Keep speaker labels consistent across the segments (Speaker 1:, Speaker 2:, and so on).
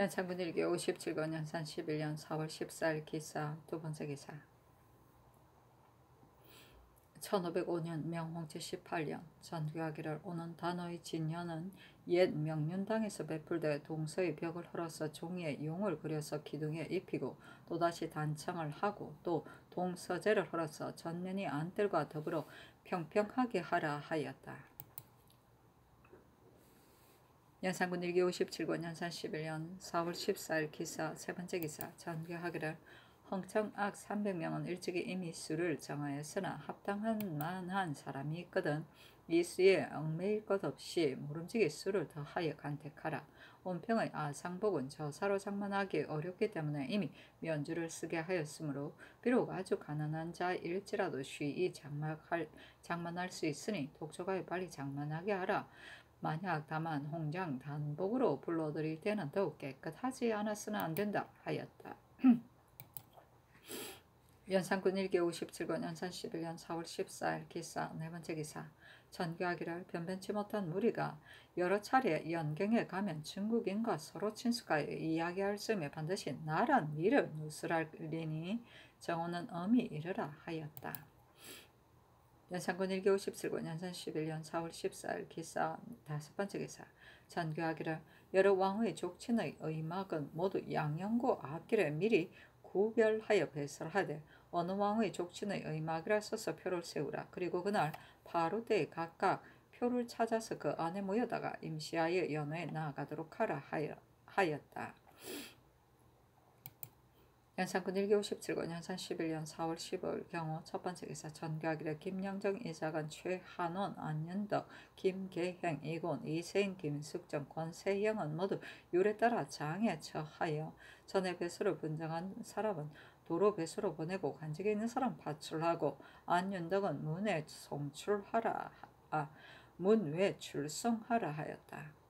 Speaker 1: 연산군 일기 57권 연산 11년 4월 14일 기사 두번째 기사 1505년 명홍 제18년 전교하기를 오는 단오의 진년은 옛 명륜당에서 베풀되 동서의 벽을 헐어서 종이에 용을 그려서 기둥에 입히고 또다시 단창을 하고 또 동서재를 헐어서 전면이 안뜰과 더불어 평평하게 하라 하였다. 연산군 일기 57권 연산 11년 4월 14일 기사 세번째 기사 전교하기를 흥청악 300명은 일찍이 이미 수를 정하였으나 합당한 만한 사람이 있거든 이 수에 얽매일 것 없이 모름지기 수를 더하여 간택하라. 온평의 아상복은 저사로 장만하기 어렵기 때문에 이미 면주를 쓰게 하였으므로 비록 아주 가난한 자일지라도 쉬이 장만할 수 있으니 독조가에 빨리 장만하게 하라. 만약 다만 홍장 단복으로 불러들일 때는 더욱 깨끗하지 않았으나 안된다 하였다. 연산군 일기 57권 연산 11년 4월 14일 기사 네번째 기사 전교하기를 변변치 못한 무리가 여러 차례 연경에 가면 중국인과 서로 친숙하여 이야기할 즈음에 반드시 나란 니를 누설하리니 정오는 엄히 이르라 하였다. 연산군 일기 57권 연산 11년 4월 14일 기사 다섯번째 기사 전교하기를 여러 왕의 족친의 의막은 모두 양영고 앞길에 미리 구별하여 배설하되 어느 왕의 족친의 의막이라 써서 표를 세우라. 그리고 그날 파루때에 각각 표를 찾아서 그 안에 모여다가 임시하여 연회에 나아가도록 하라 하였다. 연산군 일기 57권 연산 11년 4월 15일 경우 첫번째 기사 전교하기를 김영정 이작은 최한원 안윤덕 김계행 이곤 이세인 김숙정 권세영은 모두 율에 따라 장에 처하여 전에 배수를 분정한 사람은 도로 배수로 보내고 간직에 있는 사람 파출하고 안윤덕은 문외 출송하라 하였다.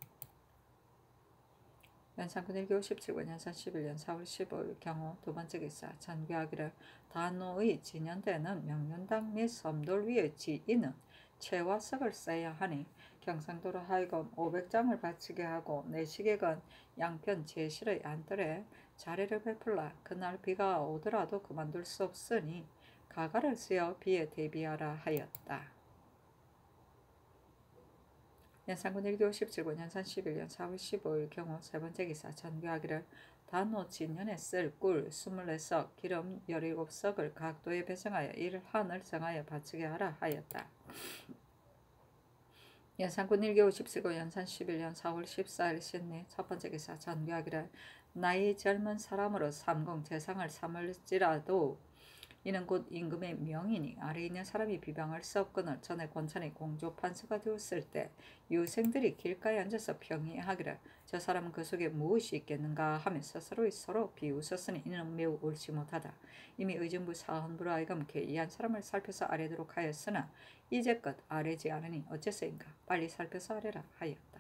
Speaker 1: 연산군 일기 57권 연산 11년 4월 15일 경우 두번째 기사 전교하기를 단오의 진연대는 명륜당 및 섬돌 위의 지인은 채화석을 써야 하니 경상도로 하여금 500장을 바치게 하고 내시객은 양편 제실의 안뜰에 자리를 베풀라. 그날 비가 오더라도 그만둘 수 없으니 가가를 쓰여 비에 대비하라 하였다. 연산군 일기 57권 연산 11년 4월 15일 경우 세번째 기사 전교하기를 단오 진년에 쓸 꿀 24석 기름 17석을 각도에 배정하여 일한을 정하여 바치게 하라 하였다. 연산군 일기 57권 연산 11년 4월 14일 신리 첫번째 기사 전교하기를 나이 젊은 사람으로 삼공 재상을 삼을지라도 이는 곧 임금의 명이니 아래 있는 사람이 비방할 수 없거늘 전에 권찬이 공조판서가 되었을 때 유생들이 길가에 앉아서 평의하기를 저 사람은 그 속에 무엇이 있겠는가 하며 서로 비웃었으니 이는 매우 옳지 못하다. 이미 의정부 사헌부로 하여금 괴이한 사람을 살펴서 아래도록 하였으나 이제껏 아래지 않으니 어째서인가 빨리 살펴서 아래라 하였다.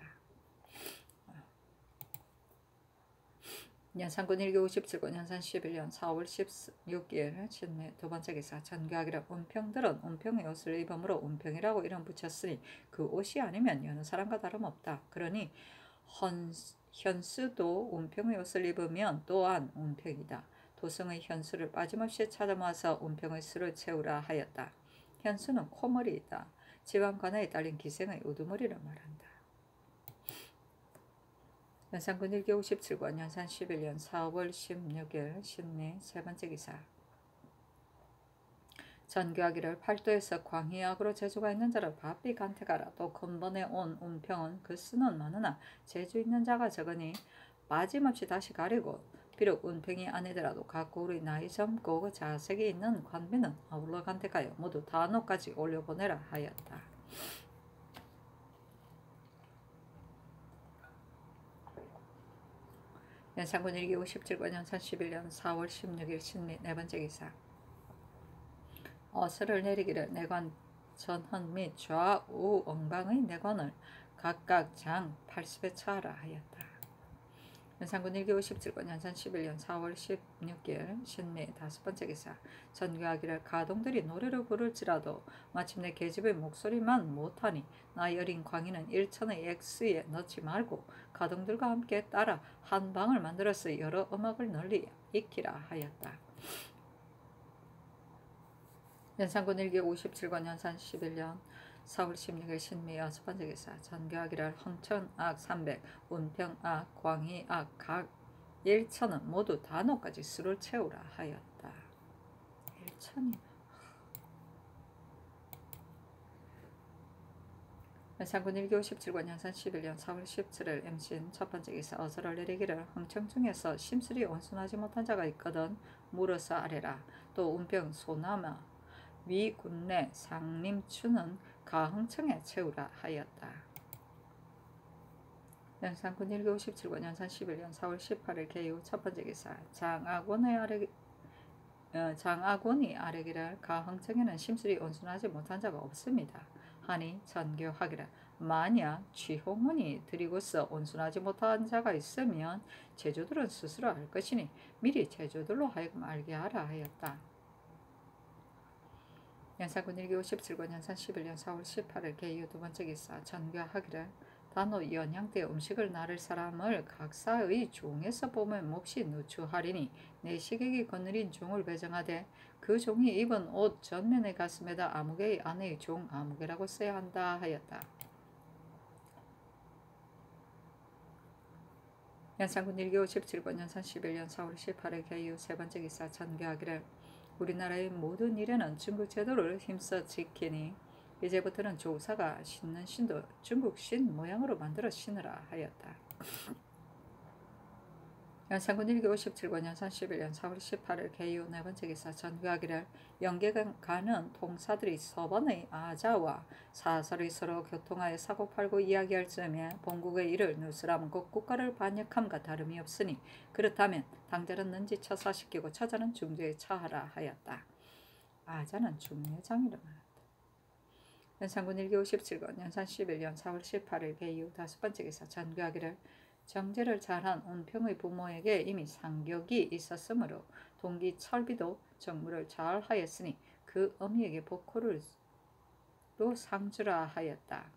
Speaker 1: 연산군 일기 57권 연산 11년 4월 16일 신내 두번째 기사 전교하기를 운평들은 운평의 옷을 입으므로 운평이라고 이름 붙였으니 그 옷이 아니면 여느 사람과 다름없다. 그러니 현수도 운평의 옷을 입으면 또한 운평이다. 도성의 현수를 빠짐없이 찾아 모아서 운평의 수를 채우라 하였다. 현수는 코머리이다. 지방관아에 딸린 기생의 우두머리를 말한다. 연산군 일기 57권 연산 11년 4월 16일 신내 세번째 기사 전교하기를 팔도에서 광희악으로 재주가 있는 자를 바삐 간택하라. 또 근본에 온 운평은 그 수는 많으나 재주 있는 자가 적으니 빠짐없이 다시 가리고 비록 운평이 아니더라도 각고의 나이 젊고 자색이 있는 관비는 아울러 간택하여 모두 단오까지 올려보내라 하였다. 연산군 일기 57권 연산 11년 4월 16일 신리 네번째 기사 어스를 내리기를 내관 전헌 및 좌우 엉방의 내관을 각각 장 80에 처하라 하였다. 연산군 1기 57권 연산 11년 4월 16일 신미 5번째 기사. 전교하기를 가동들이 노래를 부를지라도 마침내 계집의 목소리만 못하니 나이 어린 광희는 일천의 X에 넣지 말고 가동들과 함께 따라 한 방을 만들어서 여러 음악을 널리 익히라 하였다. 연산군 1기 57권 연산 11년 4월 16일 신미 6번째 기사. 전교하기를 흥천악 300, 운평악, 광희악 각 1천은 모두 단호까지 수를 채우라 하였다. 1천이나. 연산군 1기 57권 연산 11년 4월 17일 MC인 첫번째 기사. 어서를 내리기를 흥청 중에서 심술이 온순하지 못한 자가 있거든 물어서 아래라. 또 운평 소나마 위군내 상림추는 가흥청에 채우라 하였다. 연산군 1기 57권 연산 11년 4월 18일 개유 첫번째 기사. 장아곤이 아뢰기를 가흥청에는 심술이 온순하지 못한 자가 없습니다 하니 전교하기를 만약 취홍문이 드리고서 온순하지 못한 자가 있으면 제주들은 스스로 알 것이니 미리 제주들로 하여금 알게 하라 하였다. 연산군 1기 57권 연산 11년 4월 18일 개유 두번째 기사. 전교하기를 단호 연양때 음식을 나를 사람을 각사의 종에서 보면 몹시 누추하리니 내 식액이 거느린 종을 배정하되 그 종이 입은 옷 전면의 가슴에다 아무개의 아내의 종 아무개라고 써야 한다 하였다. 연산군 1기 57권 연산 11년 4월 18일 개유 세번째 기사. 전교하기를 우리나라의 모든 일에는 중국 제도를 힘써 지키니 이제부터는 조사가 신는 신도 중국 신 모양으로 만들어 신으라 하였다. 연산군 1기 57권 연산 11년 4월 18일 개유 네번째 기사. 전교하기를 영계간 가는 통사들이 서번의 아자와 사설이 서로 교통하여 사고팔고 이야기할 즈음에 본국의 일을 누스라면 곧 국가를 반역함과 다름이 없으니 그렇다면 당자는 능지 처사시키고 처자는 중죄에 처하라 하였다. 아자는 중례장이라 말한다. 연산군 1기 57권 연산 11년 4월 18일 개유 다섯번째 기사. 전교하기를 정제를 잘한 운평의 부모에게 이미 상격이 있었으므로 동기 철비도 정무를 잘하였으니 그 어미에게 복호로 상주라 하였다.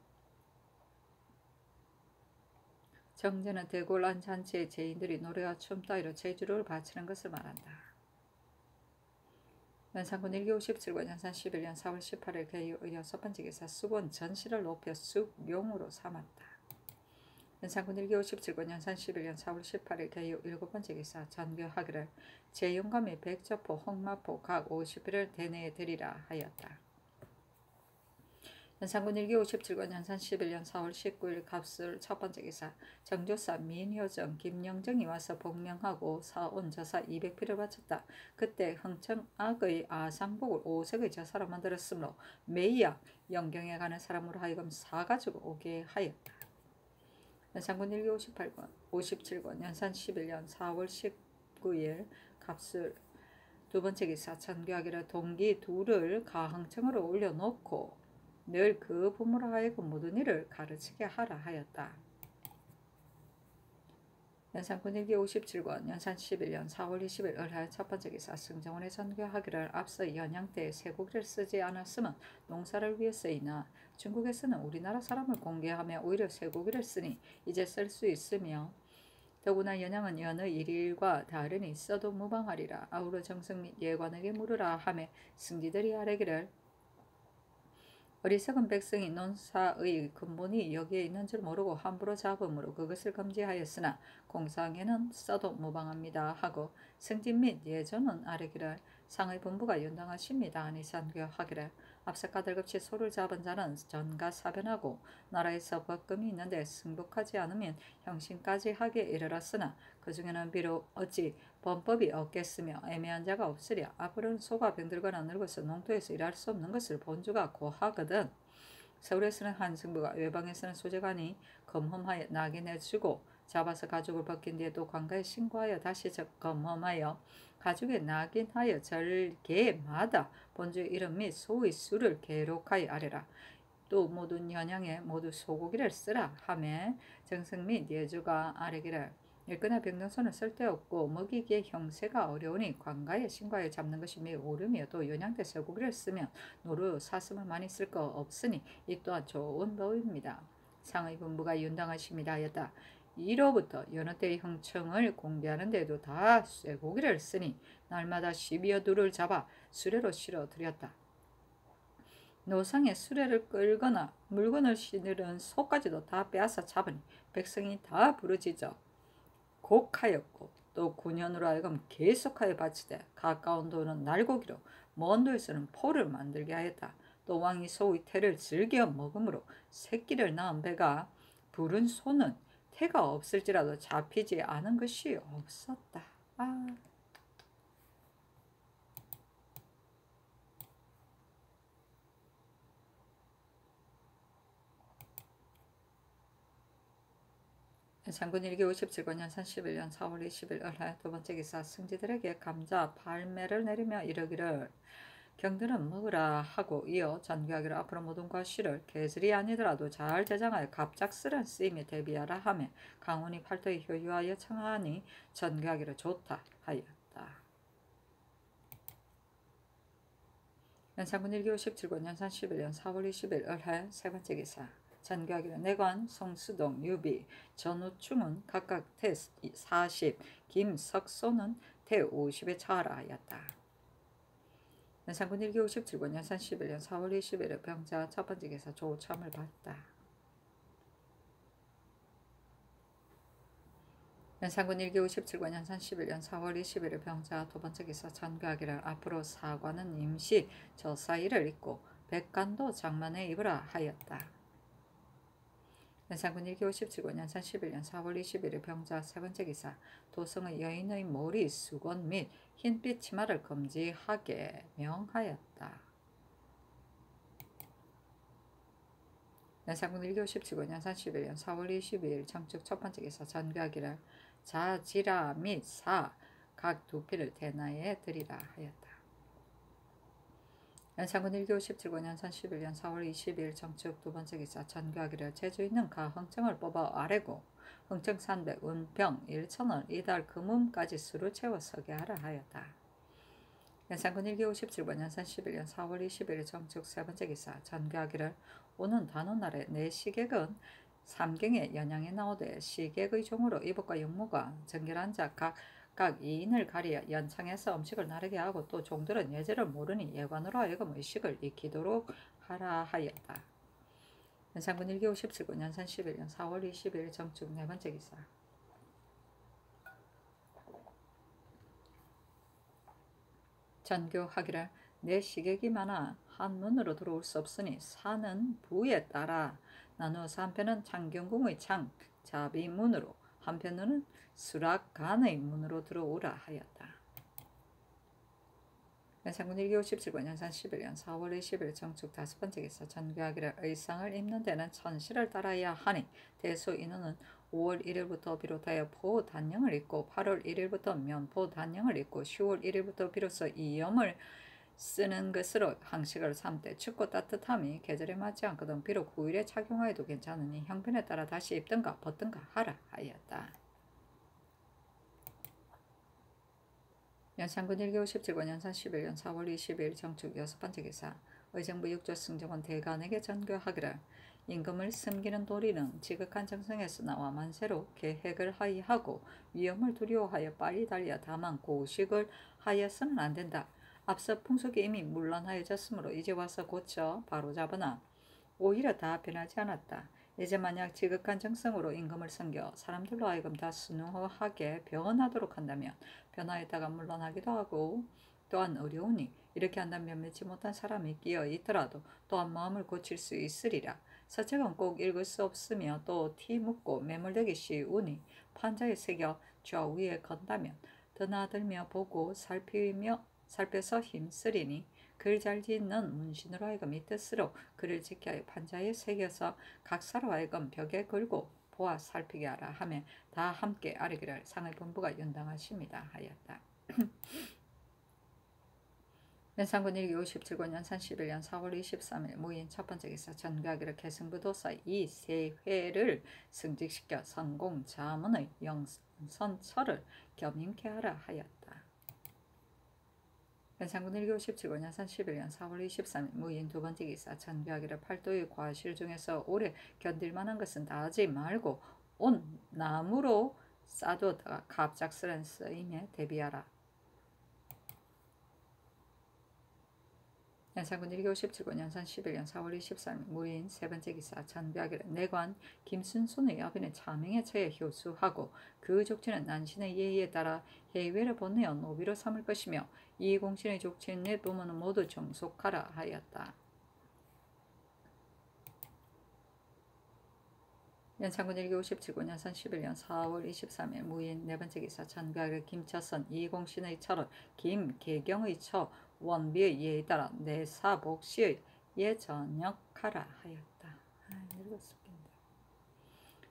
Speaker 1: 정제는 대궐안 잔치의 제인들이 노래와 춤 따위로 제주를 바치는 것을 말한다. 연산군 1기 57권 연산 11년 4월 18일 개유 여섯번째 기사. 쑥은 전시를 높여 쑥용으로 삼았다. 연산군 1기 57권 연산 11년 4월 18일 개유 일곱번째 기사. 전교하기를 제용감이 백저포 홍마포 각 50일을 대내에 드리라 하였다. 연산군 1기 57권 연산 11년 4월 19일 갑술 첫번째 기사. 정조사 민효정 김영정이 와서 복명하고 사온 저사 200필을 바쳤다. 그때 흥청악의 아상복을 5색의 저사로 만들었으므로 매약 영경에 가는 사람으로 하여금 사가지고 오게 하였다. 연산군 1기 57권 연산 11년 4월 19일 갑술 두번째 기사. 전교하기를 동기 둘을 가흥청으로 올려놓고 늘 그 부모로 하여금 모든 일을 가르치게 하라 하였다. 연산군 1기 57권 연산 11년 4월 20일 을할 첫번째 기사. 승정원의 전교하기를 앞서 연양때에 쇠고기를 쓰지 않았으면 농사를 위해서이나 중국에서는 우리나라 사람을 공개하며 오히려 쇠고기를 쓰니 이제 쓸 수 있으며 더구나 연양은 여느 일일과 다름이 있어도 무방하리라. 아우러 정승 및 예관에게 물으라 하매 승지들이 아뢰기를 어리석은 백성이 논사의 근본이 여기에 있는 줄 모르고 함부로 잡음으로 그것을 금지하였으나 공상에는 써도 무방합니다 하고 승진 및 예전은 아뢰기를 상의 분부가 윤당하십니다 하니 전교하기를 앞서 까닭없이 소를 잡은 자는 전가사변하고 나라에서 법금이 있는데 승복하지 않으면 형신까지 하게 이르렀으나 그 중에는 비록 어찌 범법이 없겠으며 애매한 자가 없으랴. 앞으로는 소가 병들거나 늙어서 농토에서 일할 수 없는 것을 본주가 고하거든. 서울에서는 한승부가 외방에서는 소재관이 검험하여 낙인해주고 잡아서 가죽을 벗긴 뒤에 또 관가에 신고하여 다시 검험하여 가죽에 낙인하여 절개마다 본주의 이름 및 소의 수를 기록하여 아래라. 또 모든 연양에 모두 소고기를 쓰라 하매 정승 및 예주가 아뢰기를 일거나 병등손은 쓸데없고 먹이기에 형세가 어려우니 관가에 신과에 잡는 것이 매우 오름이요. 또 연양대 쇠고기를 쓰면 노루 사슴을 많이 쓸 거 없으니 이 또한 좋은 법입니다. 상의 분부가 윤당하심이라 하였다. 이로부터 여느 때의 형청을 공개하는 데도 다 쇠고기를 쓰니 날마다 10여 두를 잡아 수레로 실어 드렸다. 노상에 수레를 끌거나 물건을 실은 소까지도 다 빼앗아 잡으니 백성이 다 부르짖어 곡하였고 또 9년으로 하여금 계속하여 바치되 가까운 도는 날고기로 먼 도에서는 포를 만들게 하였다. 또 왕이 소의 태를 즐겨 먹으므로 새끼를 낳은 배가 부른 소는 태가 없을지라도 잡히지 않은 것이 없었다. 장군 일기 57권 연산 11년 4월 20일 을하여 두 번째 기사 승지들에게 감자 발매를 내리며 이르기를 경들은 먹으라 하고 이어 전교하기를 앞으로 모든 과실을 계절이 아니더라도 잘 제장하여 갑작스런 쓰임에 대비하라 하며 강원이 팔도에 효유하여 청하니 전교하기를 좋다 하였다. 연산군 일기 57권 연산 11년 4월 20일 을하여 세 번째 기사 전교하기를 내관, 성수동, 유비, 전우충은 각각 태 40, 김석소는 태 50에 처하라 하였다. 연산군 일기 57권 연산 11년 4월 20일에 병자 첫 번째 기사 조참을 받다. 연산군 일기 57권 연산 11년 4월 20일에 병자 두 번째 기사 전교하기를 앞으로 사관은 임시 저사이를 입고 백관도 장만에 입으라 하였다. 연산군 일기 57권 연산 11년 4월 20일에 병자 세 번째 기사 도성의 여인의 머리, 수건 및 흰빛 치마를 금지하게 명하였다. 연산군 일기 57권 연산 11년 4월 22일 정축 첫 번째 기사 전교하기를 자, 지라 및 사 각 두 피를 대나에 드리라 하였다. 연산군 일기 57권 연산 11년 4월 20일 정축 두 번째 기사 전교하기를 제주 있는 가 흥청을 뽑아 아래고 흥청 300 은병 1천원 이달 금음까지 수를 채워 서게 하라 하였다. 연산군 일기 57권 연산 11년 4월 20일 정축 세 번째 기사 전교하기를 오는 단오날에 내 시객은 삼경에 연양에 나오되 시객의 종으로 이복과 영무가 정결한 자 각각 2인을 가리어 연창해서 음식을 나르게 하고 또 종들은 예절을 모르니 예관으로 하여금 의식을 익히도록 하라 하였다. 연산군 일기 57권 연산 11년 4월 20일 정축 네 번째 기사 전교하기를 내 시객이 많아 한문으로 들어올 수 없으니 사는 부에 따라 나누어서 한편은 창경궁의 창 자비문으로 한편은 수락간의 문으로 들어오라 하였다. 연산군 일기 57권 연산 11년 4월 20일 정축 다섯 번째 기사 전교하기를 의상을 입는 데는 천시를 따라야 하니 대소 인원은 5월 1일부터 비롯하여 포단령을 입고 8월 1일부터 면포단령을 입고 10월 1일부터 비로소 이염을 쓰는 것으로 항식을 삼되 춥고 따뜻함이 계절에 맞지 않거든 비록 9일에 착용하여도 괜찮으니 형편에 따라 다시 입든가 벗든가 하라 하였다. 연산군 일기 57권 연산 11년 4월 20일 정축 여섯 번째 기사 의정부 육조 승정원 대간에게 전교하기를 임금을 섬기는 도리는 지극한 정성에서 나와 만세로 계획을 하이하고 위험을 두려워하여 빨리 달려 다만 고식을 하여서는 안 된다. 앞서 풍속이 이미 문란하여졌으므로 이제 와서 고쳐 바로잡으나 오히려 다 변하지 않았다. 이제 만약 지극한 정성으로 임금을 섬겨 사람들로 하여금 다 순응하게 변하도록 한다면 변화했다가 물러나기도 하고 또한 어려우니 이렇게 한다면 면치 못한 사람이 끼어 있더라도 또한 마음을 고칠 수 있으리라. 서책은 꼭 읽을 수 없으며 또 티 묻고 매몰되기 쉬우니 판자에 새겨 좌우에 건다면 드나들며 보고 살펴서 힘쓰리니 글 잘 짓는 문신으로 하여금 이 뜻으로 글을 지켜 판자에 새겨서 각사로 하여금 벽에 걸고 보아 살피게 하라 하며 다 함께 아뢰기를 상의 본부가 연당하십니다 하였다. 연산군 일기 57권 연산 11년 4월 23일 무인 첫 번째 기사 전교하기를 개성부도사 이세회를 승직시켜 성공 자문의 선처를 겸임케 하라 하였다. 연산군 1957군 연산 11년 4월 23일 무인 두 번째 기사 전개하기를 팔도의 과실 중에서 오래 견딜 만한 것은 다 하지 말고 온 나무로 싸두다가 갑작스런 쓰임에 대비하라. 연산군 1957군 연산 11년 4월 23일 무인 세 번째 기사 전개하기를 내관 김순손의 아비는 차명에 처해 효수하고 그 족치는 난신의 예의에 따라 해외를 보내어 노비로 삼을 것이며 이 공신의 족친의 부모는 모두 정속하라 하였다. 연산군 1957군 연산 11년 4월 23일 무인 네 번째 기사 전개하기를 김처선 이 공신의 처를 김계경의 처 원비의 예에 따라 내사복시의 예 전역하라 하였다.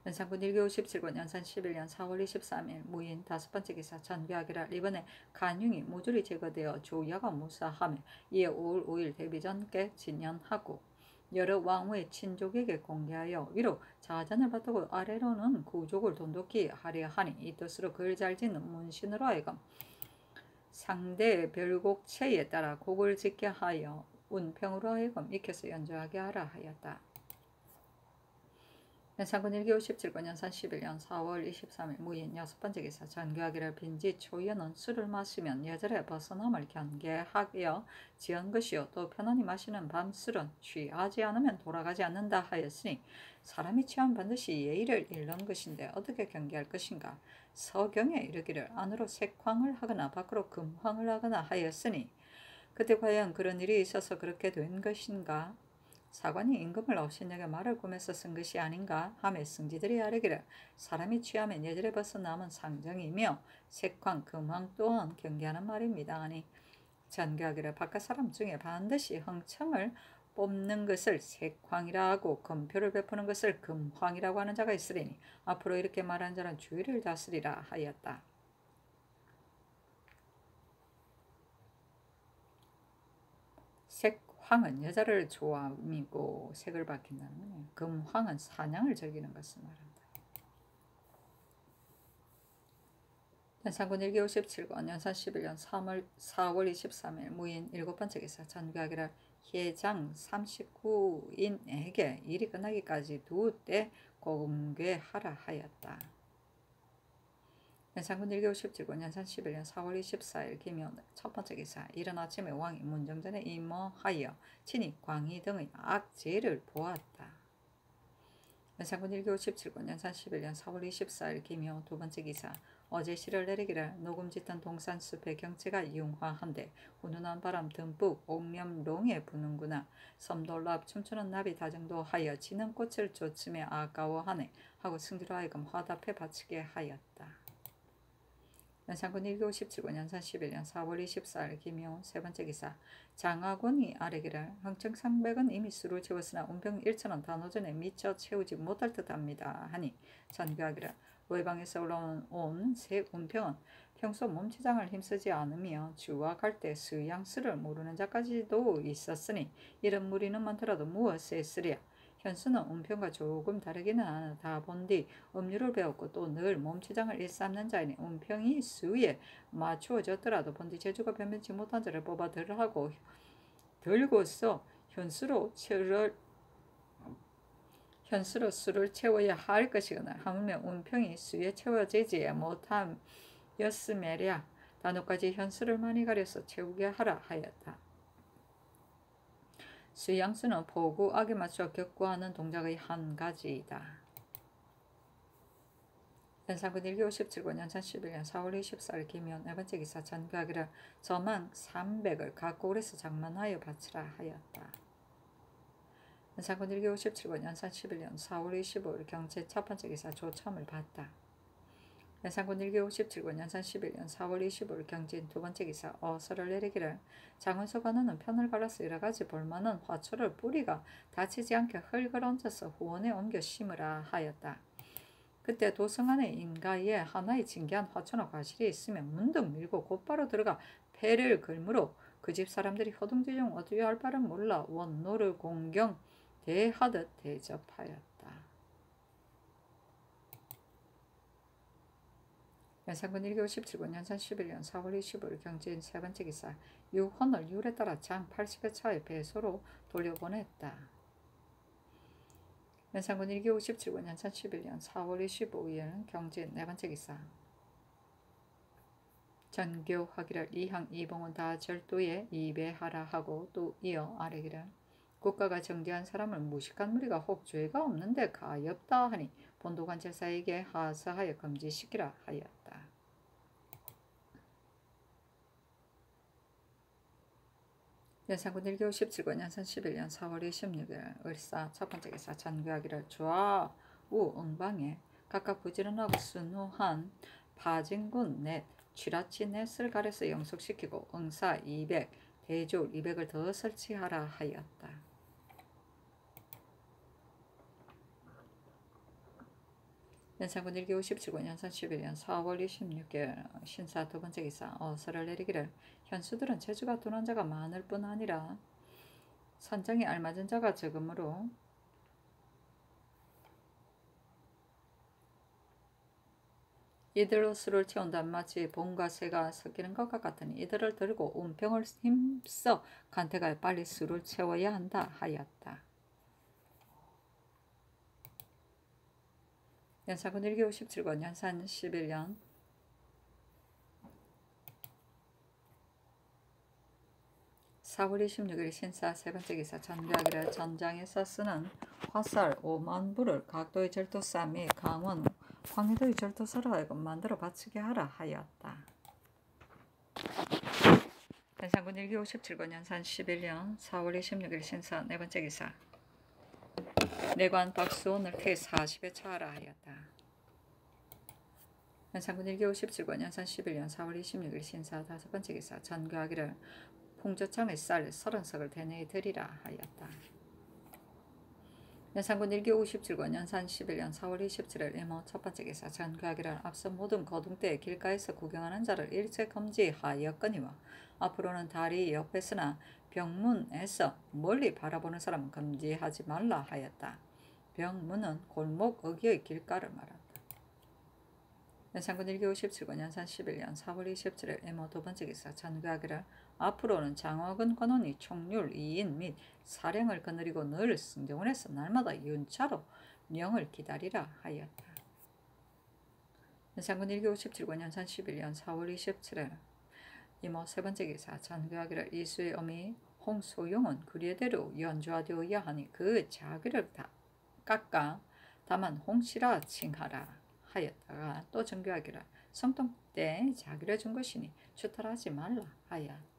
Speaker 1: 연산군 1957군 연산 11년 4월 23일 무인 다섯 번째 기사 전개하기를 이번에 간흉이 모조리 제거되어 조야가 무사하며 이에 5월 5일 데뷔 전께 진연하고 여러 왕후의 친족에게 공개하여 위로 자전을 바꾸고 아래로는 구족을 돈독히 하려 하니 이 뜻으로 글 잘 짓는 문신으로 하여금 상대의 별곡체에 따라 곡을 짓게 하여 운평으로 하여금 익혀서 연주하게 하라 하였다. 연산군 1957군 연산 11년 4월 23일 무인 여섯 번째 기사 전개하기를 빈지 초연은 술을 마시면 예절에 벗어남을 경계하여 지은 것이요 또 편안히 마시는 밤술은 취하지 않으면 돌아가지 않는다 하였으니 사람이 취하면 반드시 예의를 잃는 것인데 어떻게 경계할 것인가. 서경에 이르기를 안으로 색황을 하거나 밖으로 금황을 하거나 하였으니 그때 과연 그런 일이 있어서 그렇게 된 것인가. 사관이 임금을 업신여겨 말을 꾸며서 쓴 것이 아닌가 하며 승지들이 아뢰기를 사람이 취하면 예절에 벗어남은 상정이며 색황, 금황 또한 경계하는 말입니다. 하니 전개하기를 바깥 사람 중에 반드시 흥청을 뽑는 것을 색황이라 하고 금표를 베푸는 것을 금황이라고 하는 자가 있으리니 앞으로 이렇게 말한 자는 주의를 다스리라 하였다. 색황은 여자를 좋아함이고 색을 밝힌다는 거네요. 금황은 사냥을 즐기는 것을 말한다. 연산군 1957군 연산 11년 4월 23일 무인 일곱 번째 기사 전개하기를 해장 39인에게 일이 끝나기까지 2때 공개하라 하였다. 연산군 1957군 연산 11년 4월 24일 김효 첫 번째 기사 이른 아침에 왕이 문정전에 임하여 친히 광희 등의 악재를 보았다. 연산군 1957군 연산 11년 4월 24일 김효 두 번째 기사 어제 시를 내리기를 녹음짓던 동산숲의 경치가 융화한데 훈훈한 바람 듬뿍 옥념롱에 부는구나. 섬돌랍 춤추는 나비 다정도 하여 지는 꽃을 쫓으며 아까워하네 하고 승기로 하여금 화답해 바치게 하였다. 연산군 1957군 연산 11년 4월 24일 김효 세 번째 기사 장하곤이 아뢰기를 흥청상백은 이미 술을 채웠으나 운평 1천원 단오전에 미처 채우지 못할 듯합니다. 하니 전교하기를 외방에서 올라온 새 운평은 평소 몸치장을 힘쓰지 않으며 주와 갈 때 스양스를 모르는 자까지도 있었으니 이런 무리는 많더라도 무엇에 쓰랴. 현수는 운평과 조금 다르기는 하다 본뒤 음료를 배웠고 또 늘 몸치장을 일삼는 자이니 운평이 수에 맞추어졌더라도 본뒤 재주가 변변치 못한 자를 뽑아 들고서 현수로 술을 채워야 할 것이거나 하물며 운평이 수에 채워지지 못함이었음에랴 단호까지 현수를 많이 가려서 채우게 하라 하였다. 수양수는 포구 악에 맞춰 격구하는 동작의 한 가지이다. 연산군 1957군 연산 11년 4월 24일 김효 네 번째 기사 전개하기를 저망 300을 각골에서 장만하여 바치라 하였다. 연산군 1957군 연산 11년 4월 25일 경제 첫 번째 기사 조참을 받다. 연산군 1957군 연산 11년 4월 25일 경진 두 번째 기사 어서를 내리기를 장원소 관원은 편을 갈라서 여러가지 볼만한 화초를 뿌리가 다치지 않게 흙을 얹어서 후원에 옮겨 심으라 하였다. 그때 도성 안에 인가에 하나의 진귀한 화초나 과실이 있으면 문득 밀고 곧바로 들어가 패를 걸므로 그 집 사람들이 허둥지둥 어떻게 할 바를 몰라 원노를 공경 대하듯 대접하였다. 연산군 1교 17군 연산 11년 4월 25일 경진 세 번째 기사 유헌을 율에 따라 장 80회 차의 배소로 돌려보냈다. 연산군 1교 57군 연산 11년 4월 25일 경진 네 번째 기사 전교 하기를 이항 이봉은 다 절도에 이배하라 하고 또 이어 아래기를 국가가 정죄한 사람을 무식한 무리가 혹 죄가 없는데 가엾다 하니 본도관 제사에게 하사하여 금지시키라 하였다. 연산군 1교 17군 연산 11년 4월 26일 을사 첫 번째 기사 전교하기를 좌우 응방에 각각 부지런하고 순우한 파진군 넷 쥐라치 넷을 가려서 영속시키고 응사 200 대졸 200을 더 설치하라 하였다. 연산군 1교 57군 연산 11년 4월 26일 신사 두 번째 기사 어서를 내리기를 현수들은 재주가 둔한 자가 많을 뿐 아니라 선장에 알맞은 자가 적으므로 이들로 술을 채운다면 마치 봄과 새가 섞이는 것과 같으니 이들을 들고 운평을 힘써 간택하여 빨리 술을 채워야 한다 하였다. 연산군 1교 57군 연산 11년 4월 26일 신사 세 번째 기사 전교하기를 전장에서 쓰는 화살 5만 부를 각도의 절도사 및 강원 황해도의 절도사로 하여금 만들어 바치게 하라 하였다. 연산군 1교 57군 연산 11년 4월 26일 신사 네 번째 기사 내관 박수원을 퇴 40회 차하라 하였다. 연산군 1교 57군 연산 11년 4월 26일 신사 다섯 번째 기사 전교하기를 풍조창의 쌀 30석을 대내에 드리라 하였다. 연산군 1교 57군 연산 11년 4월 27일 이모 첫 번째 기사 전교하기를 앞서 모든 거둥대에 길가에서 구경하는 자를 일체 금지하였거니와 앞으로는 다리 옆에서나 병문에서 멀리 바라보는 사람은 금지하지 말라 하였다. 병문은 골목 어귀의 길가를 말한다. 연산군 1교 57군 연산 11년 4월 27일 이모 두 번째 기사 전교하기를 앞으로는 장화근 관원이 총률 2인 및 사령을 거느리고 늘 승정원에서 날마다 윤차로 명을 기다리라 하였다. 연산군 1교 57군 연산 11년 4월 27일 이모 세 번째 기사 전교하기를 이수의 어미 홍소용은 구례대로 연주하되어야 하니 그 자기를 다 깎아 다만 홍씨라 칭하라 하였다가 또 전교하기를 성통 때 자기를 준 것이니 추탈하지 말라 하였다.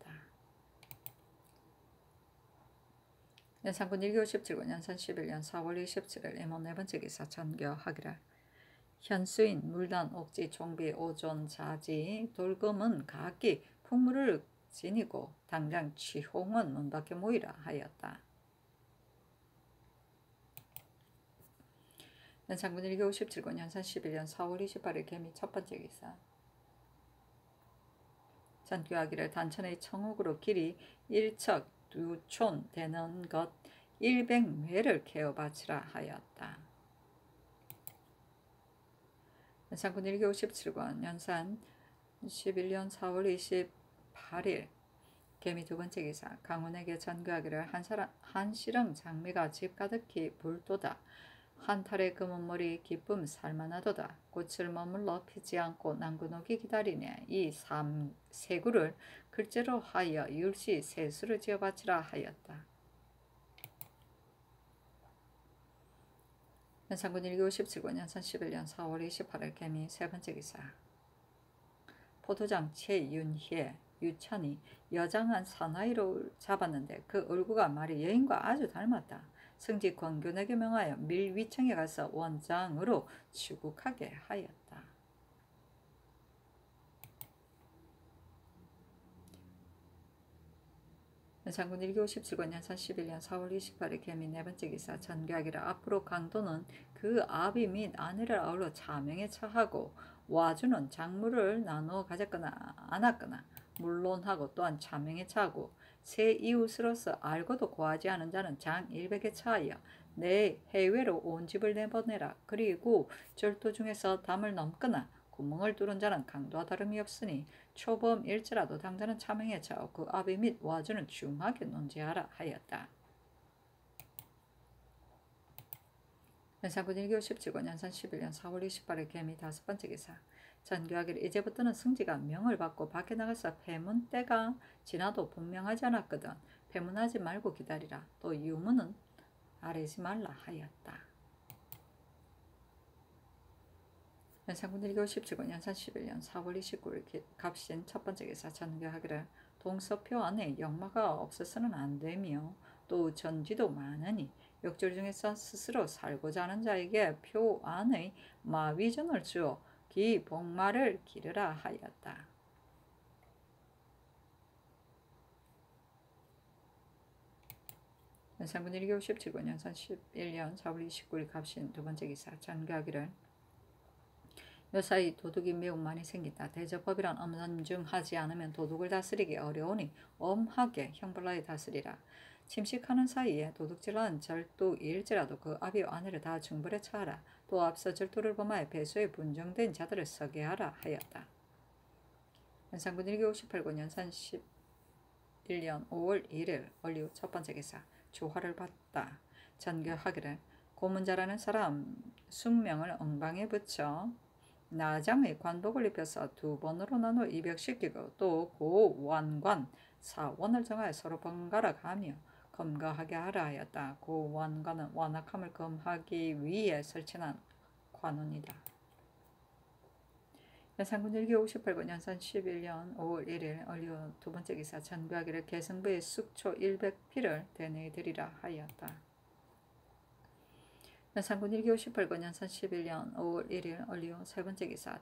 Speaker 1: 연산군 1교 17군 연산 11년 4월 27일 이모 네 번째 기사 전교하기를 현수인 물단 옥지 종비 오존 자지 돌금은 각기 풍물을 지니고 당장 취홍은 문 밖에 모이라 하였다. 연산군 1교 57군 연산 11년 4월 28일 개미 첫 번째 기사 전교하기를 단천의 청옥으로 길이 1척 2촌 되는 것 100매를 개어 바치라 하였다. 연산군 1교 57군 연산 11년 4월 28일 개미 두 번째 기사 강훈에게 전교하기를 한시름 장미가 집 가득히 불도다. 한탈의 검은 머리 기쁨 살만하도다. 꽃을 머물러 피지 않고 난구노기 기다리네. 이 세구를 글재로 하여 율시 세수를 지어 바치라 하였다. 연산군 1교 57군 연산 11년 4월 28일 개미 세 번째 기사 포도장 최윤희 유찬이 여장한 사나이를 잡았는데 그 얼굴과 말이 여인과 아주 닮았다. 승지 권균에게 명하여 밀위청에 가서 원장으로 취국하게 하였다. 연산군 1교 57군 연산 11년 4월 28일 개미 네 번째 기사 전교하기를 앞으로 강도는 그 아비 및 아내를 아울러 차명에 차하고 와주는 작물을 나누어 가졌거나 안았거나 물론하고 또한 차명에 차하고 새 이웃으로서 알고도 고하지 않은 자는 장 100에 차하여 내 해외로 온 집을 내보내라. 그리고 절도 중에서 담을 넘거나 구멍을 뚫은 자는 강도와 다름이 없으니 초범일지라도 당자는 차명에 차오 그 아비 및 와주는 중하게 논지하라 하였다. 연산군 1교 17권 연산 11년 4월 28일 개미 5번째 기사. 전교하기를 이제부터는 승지가 명을 받고 밖에 나가서 패문 때가 지나도 분명하지 않았거든. 패문하지 말고 기다리라. 또 유문은 아뢰지 말라 하였다. 연산군 1교 17권 연산 11년 4월 29일 갑신 첫번째 기사. 전교하기를 동서표 안에 역마가 없어서는 안되며 또 전지도 많으니 역졸 중에서 스스로 살고자 하는 자에게 표 안의 마위전을 주어 기 복마를 기르라 하였다. 연산군 1교 17권 연산 11년 4월 29일 갑신 두번째 기사. 전교하기를 요사이 도둑이 매우 많이 생긴다. 대저법이란 엄선중하지 않으면 도둑을 다스리기 어려우니 엄하게 형벌하여 다스리라. 침식하는 사이에 도둑질하는 절도일지라도 그 아비와 아내를 다 중벌에 처하라. 또 앞서 절도를 범하여 배수에 분정된 자들을 서게 하라 하였다. 연산군 1교 58권 연산 11년 5월 1일 원리 첫번째 기사. 조화를 받다. 전교하기를 고문자라는 사람 숙명을 엉방에 붙여 나장의 관복을 입혀서 2번으로 나눠 입역시키고 또 고완관 사원을 정하여 서로 번갈아 가며 검거하게 하라 하였다. 고완관은 완악함을 검하기 위해 설치한 관원이다. 연산군 1교 58권 연산 11년 5월 1일 얼류 두번째 기사. 전교하기를 계승부의 숙초 100피를 대내에 드리라 하였다. 연산군 1교 58권 연산 11년 5월 1일 얼류 세번째 기사.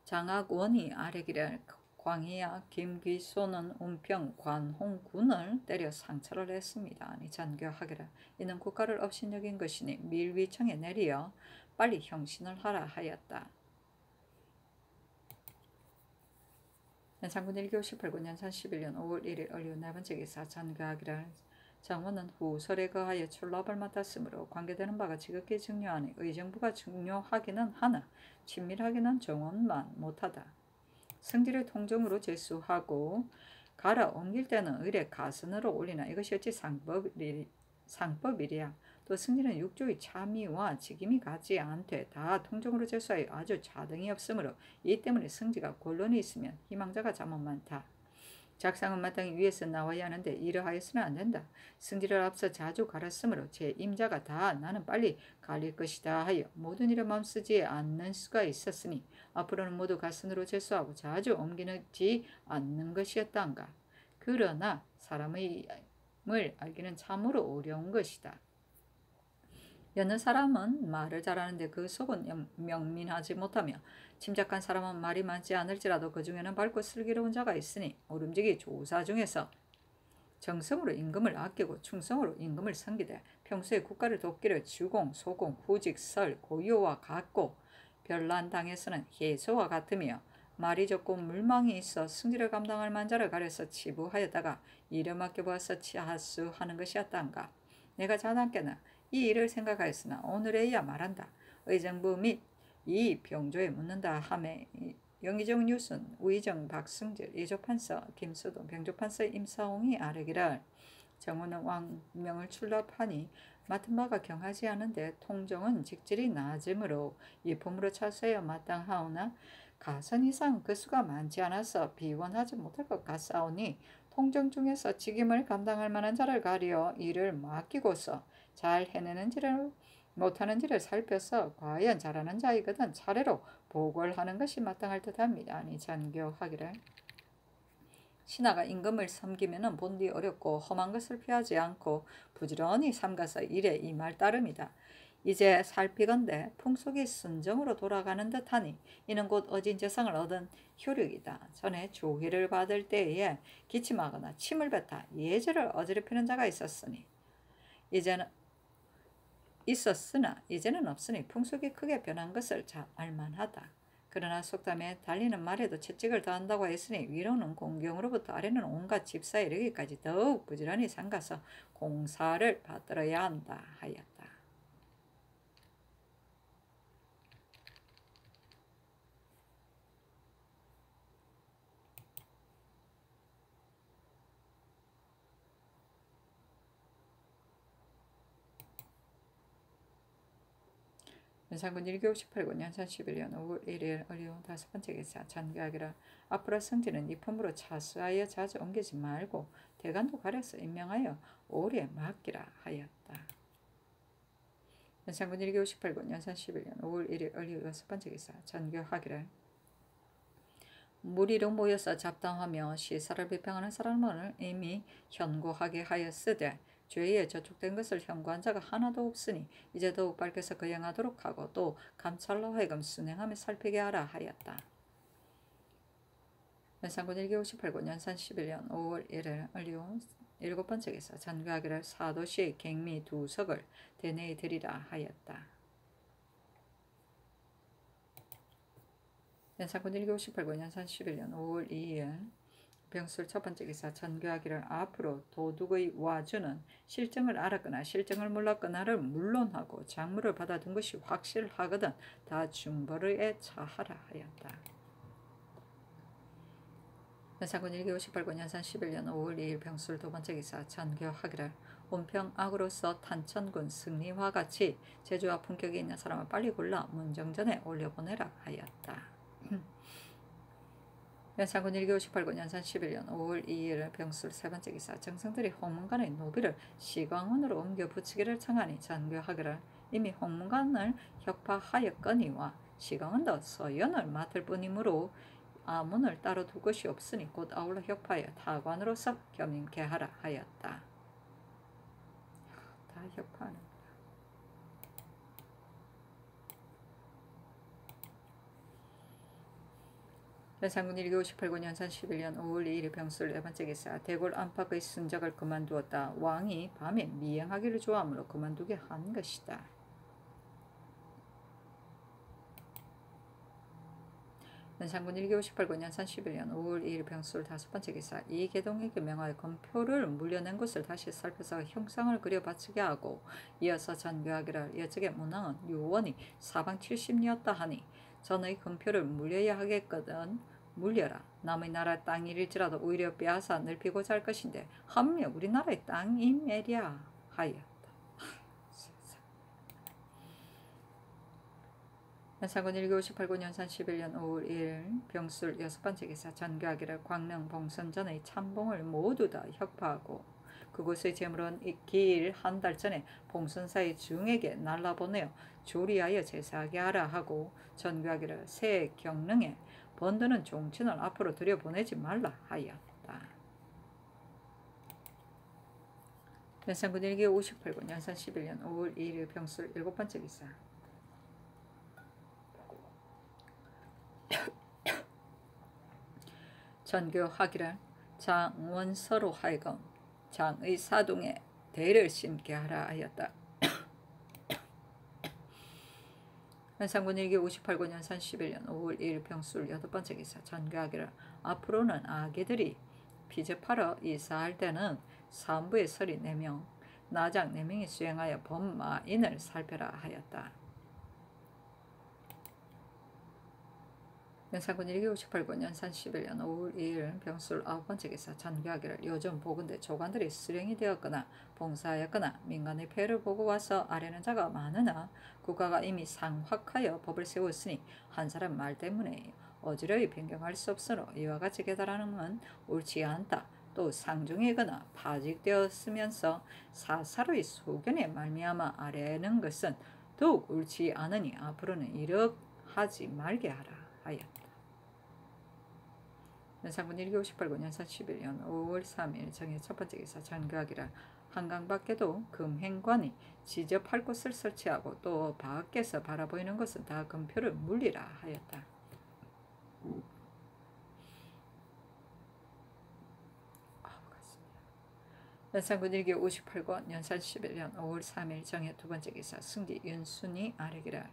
Speaker 1: 장학원이 아뢰기를 광희야 김귀소는 운평 관홍군을 때려 상처를 했습니다. 아니 전교하기를 이는 국가를 업신여긴 것이니 밀위청에 내리어 빨리 형신을 하라 하였다. 연산군 1교 18권 연산 11년 5월 1일 얼류 네번째 기사. 전교하기를 정원은 후설에 거하여 출납을 맡았으므로 관계되는 바가 지극히 중요하니 의정부가 중요하기는 하나 친밀하기는 정원만 못하다. 승지를 통정으로 제수하고 갈아 옮길 때는 의례 가선으로 올리나 이것이 어찌 상법이랴. 또 승리는 육조의 참의와 직임이 같지 않되 다 통정으로 제수하여 아주 차등이 없으므로 이 때문에 승지가 곤론이 있으면 희망자가 잠은 많다. 작상은 마땅히 위에서 나와야 하는데 이러하여서는 안된다. 승지를 앞서 자주 갈았으므로 제 임자가 다 나는 빨리 갈릴 것이다 하여 모든 일에 맘쓰지 않는 수가 있었으니 앞으로는 모두 가선으로 제수하고 자주 옮기지 않는 것이었단가. 그러나 사람의 을 알기는 참으로 어려운 것이다. 여느 사람은 말을 잘하는데 그 속은 명민하지 못하며 침착한 사람은 말이 많지 않을지라도 그 중에는 밝고 슬기로운 자가 있으니 오름지기 조사 중에서 정성으로 임금을 아끼고 충성으로 임금을 섬기되 평소에 국가를 돕기를 주공, 소공, 후직, 설, 고요와 같고 별난당에서는 해소와 같으며 말이 적고 물망이 있어 승지를 감당할 만자를 가려서 치부하였다가 일을 맡겨보아서 치하수하는 것이었단가. 내가 자나께는 이 일을 생각하였으나 오늘에야 말한다. 의정부 및 이 병조에 묻는다 하매 영의정 뉴슨, 우의정 박승질, 예조판서 김수동, 병조판서 임사홍이 아뢰기를 정원은 왕명을 출납하니 맡은 바가 경하지 않은데 통정은 직질이 낮으므로 예품으로 차수해야 마땅하오나 가선 이상 그 수가 많지 않아서 비원하지 못할 것 같사오니 통정 중에서 직임을 감당할 만한 자를 가려 일을 맡기고서 잘 해내는지를 못하는지를 살펴서 과연 잘하는 자이거든 차례로 보궐하는 것이 마땅할 듯합니다. 아니 전교하기를 신하가 임금을 섬기면 본디 어렵고 험한 것을 피하지 않고 부지런히 삼가서 일에 임할 따름이다. 이제 살피건대 풍속이 순정으로 돌아가는 듯하니 이는 곧 어진 재상을 얻은 효력이다. 전에 조회를 받을 때에 기침하거나 침을 뱉어 예절을 어지럽히는 자가 있었으나 이제는 없으니 풍속이 크게 변한 것을 잘 알만하다. 그러나 속담에 달리는 말에도 채찍을 더한다고 했으니 위로는 공경으로부터 아래는 온갖 집사에 이르기까지 더욱 부지런히 삼가서 공사를 받들어야 한다 하였다. 연산군 1교 18군 연산 11년 5월 1일 어려운 5번째 기사 전교하기를 앞으로 성질은 네 품으로 차수하여 자주 옮기지 말고 대간도 가려서 임명하여 오래 맡기라 하였다. 연산군 1교 18군 연산 11년 5월 1일 어려운 6번째 기사 전교하기를 무리로 모여서 잡담하며 시사를 비평하는 사람을 이미 현고하게 하였으되 죄에 저촉된 것을 현고한 자가 하나도 없으니 이제 더욱 밝혀서 거행하도록 하고 또 감찰로 하여금 순행하며 살피게 하라 하였다. 연산군 1기 58군 연산 11년 5월 1일 얼리온 7번째 기사 전교하기를 사도시의 갱미 2석을 대내에 드리라 하였다. 연산군 1기 58군 연산 11년 5월 2일 병술 첫번째 기사 전교하기를 앞으로 도둑의 와주는 실정을 알았거나 실정을 몰랐거나를 물론하고 작물을 받아둔 것이 확실하거든 다 중벌에 처하라 하였다. 연산군 1기 58군 연산 11년 5월 2일 병술 두번째 기사 전교하기를 온평악으로서 탄천군 승리와 같이 재주와 품격이 있는 사람을 빨리 골라 문정전에 올려보내라 하였다. 연산군 1기 58군 연산 11년 5월 2일 병술 세번째 기사 정성들이 홍문관의 노비를 시광원으로 옮겨 붙이기를 청하니 전교하기를 이미 홍문관을 혁파하였거니와 시광원도 소연을 맡을 뿐이므로 아문을 따로 둘 것이 없으니 곧 아울러 혁파하여 타관으로서 겸임케 하라 하였다. 다 혁파하는 연산군 1기 58군 연산 11년 5월 2일 병술 네번째 기사 대궐 안팎의 승작을 그만두었다. 왕이 밤에 미행하기를 좋아하므로 그만두게 한 것이다. 연산군 1기 58군 연산 11년 5월 2일 병술 5번째 기사 이계동에게 명하여 검표를 물려낸 것을 다시 살펴서 형상을 그려 바치게 하고 이어서 전교하기를 여적의 문왕은 유원이 사방 70리였다 하니 전의 금표를 물려야 하겠거든 물려라. 남의 나라 땅일일지라도 오히려 빼앗아 넓히고자 할 것인데 하물며 우리나라의 땅이매랴 하였다. 연산군 1기 58군 연산 11년 5월 1일 병술 6번째 기사 전교하기를 광명 봉선전의 참봉을 모두 다 혁파하고 그곳의 재물은 길 한 달 전에 봉선사의 중에게 날라보내어 조리하여 제사하게 하라 하고 전교하기를 새 경릉에 번드는 종친을 앞으로 들여보내지 말라 하였다. 연산군 1기 58군 연산 11년 5월 2일 병술 7번째 기사 전교하기를 장원서로 하여금 장의 사동에 대를 심게 하라 하였다. 연산군 1기 58군 연산 11년 5월 1일 병술 8번째 기사 전교하기를 앞으로는 아기들이 피접하러 이사할 때는 산부의 서리 4명 나장 4명이 수행하여 범마인을 살펴라 하였다. 연산군 1기 58군 연산 11년 5월 2일 병술 9번째 기사 전교하기를 요즘 보건대 조관들이 수령이 되었거나 봉사하였거나 민간의 폐를 보고 와서 아뢰는 자가 많으나 국가가 이미 상확하여 법을 세웠으니 한 사람 말 때문에 어지러이 변경할 수 없으므로 이와 같이 깨달아는 건 옳지 않다. 또 상중이거나 파직되었으면서 사사로이 소견에 말미암아 아뢰는 것은 더욱 옳지 않으니 앞으로는 이렇게 하지 말게 하라 하였다. 연산군 1기 58군 연산 11년 5월 3일 정의 첫번째 기사 전교하기를 한강 밖에도 금행관이 지접할 곳을 설치하고 또 밖에서 바라보이는 것은 다 금표를 물리라 하였다. 연산군 1기 58군 연산 11년 5월 3일 정의 두번째 기사 승지 윤순이 아뢰기를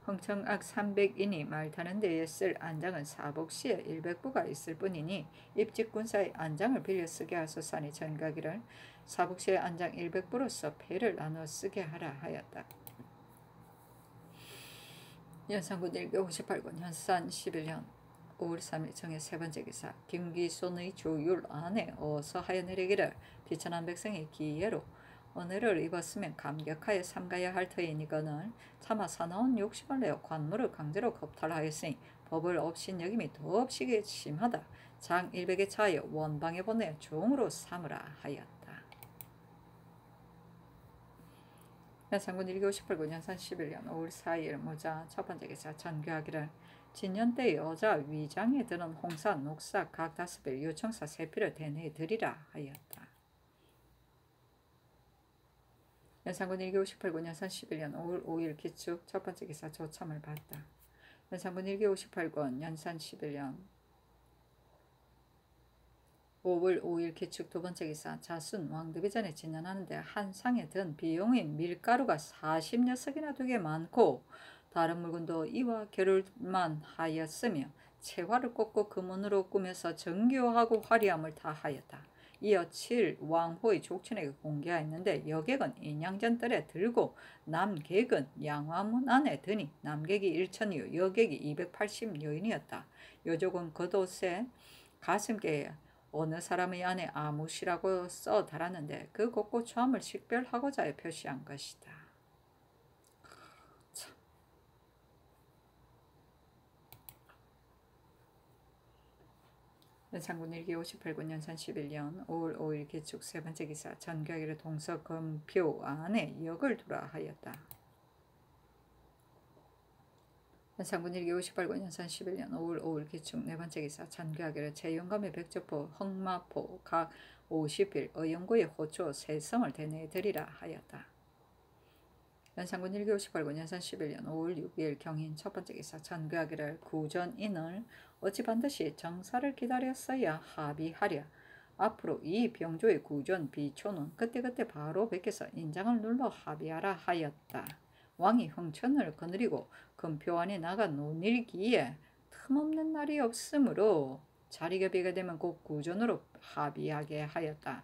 Speaker 1: 흥청악 300인이 말 타는 데에 쓸 안장은 사복시에 100부가 있을 뿐이니 입직군사의 안장을 빌려 쓰게 하소서니 전가기를 사복시의 안장 100부로서 패를 나누어 쓰게 하라 하였다. 연산군 1기 58군 연산 11년 5월 3일 정의 세번째 기사 김기손의 조율 안에 어서 하여 내리기를 비천한 백성의 기예로 은혜를 입었으면 감격하여 삼가야 할 터이니거늘 차마 사나운 욕심을 내어 관물을 강제로 겁탈하였으니 법을 업신여김이 더없이 심하다. 장 100에 차하여 원방에 보내 종으로 삼으라 하였다. 연산군 1958군 연산 11년 5월 4일 모자 첫 번째 기사 전교하기를 진년 때 여자 위장에 드는 홍사, 녹사 각 5필, 유청사 3필을 대내에 드리라 하였다. 연산군 1958군 연산 11년 5월 5일 기축 첫 번째 기사 조참을 받다. 연산군 1958군 연산 11년 5월 5일 기축 두 번째 기사 자순 왕득이 전에 진연하는데 한 상에 든 비용인 밀가루가 40녀석이나 되게 많고 다른 물건도 이와 겨룰만 하였으며 채화를 꽂고 금은으로 꾸며서 정교하고 화려함을 다하였다. 이어 7 왕호의 족친에게 공개하였는데 여객은 인양전뜰에 들고 남객은 양화문 안에 드니 남객이 1천이요 여객이 280여인이었다. 요족은 겉옷에 가슴께에 어느 사람의 안에 아무시라고 써 달았는데 그 곳곳 조함을 식별하고자 표시한 것이다. 연산군 1기 58군 연산 11년 5월 5일 기축 세 번째 기사 전교하기를 동서금표 안에 역을 두라 하였다. 연산군 1기 58군 연산 11년 5월 5일 기축 네 번째 기사 전교하기를 제용감의 백조포, 흑마포 각 50필, 의영구의 호초 세성을 대내에 드리라 하였다. 연산군 1기 58군 연산 11년 5월 6일 경인 첫 번째 기사 전교하기를 구전인을 어찌 반드시 정사를 기다렸어야 합의하랴. 앞으로 이 병조의 구전 비초는 그때그때 바로 베껴서 인장을 눌러 합의하라 하였다. 왕이 흥천을 거느리고 금표 안에 나가 논일기에 틈없는 날이 없으므로 자리ገብ이가 되면 곧 구전으로 합의하게 하였다.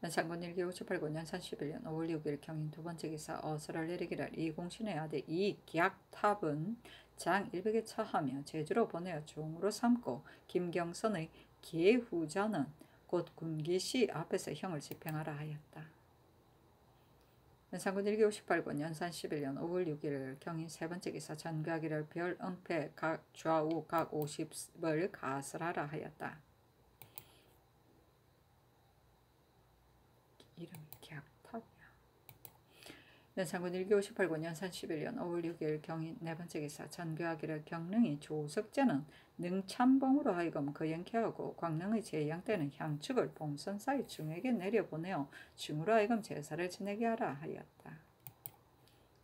Speaker 1: 연산군 1기 58군 연산 11년 5월 6일 경인 두 번째 기사 어설을 내리기를 이공신의 아들 이기약탑은 장 100에 처하며 제주로 보내어 종으로 삼고 김경선의 계후자는 곧 군기시 앞에서 형을 집행하라 하였다. 연산군 1기 58군 연산 11년 5월 6일 경인 세 번째 기사 전교하기를 별 응패 각 좌우 각 50을 가설하라 하였다. 이름이 기약탑이야. 연산군 1기 58군 연산 11년 5월 6일 경인 네 번째 기사 전교하기를 경릉이 조석제는 능참봉으로 하여금 거행케하고 광릉의 제양 때는 향축을 봉선사의 중에게 내려보내어 중으로 하여금 제사를 지내게 하라 하였다.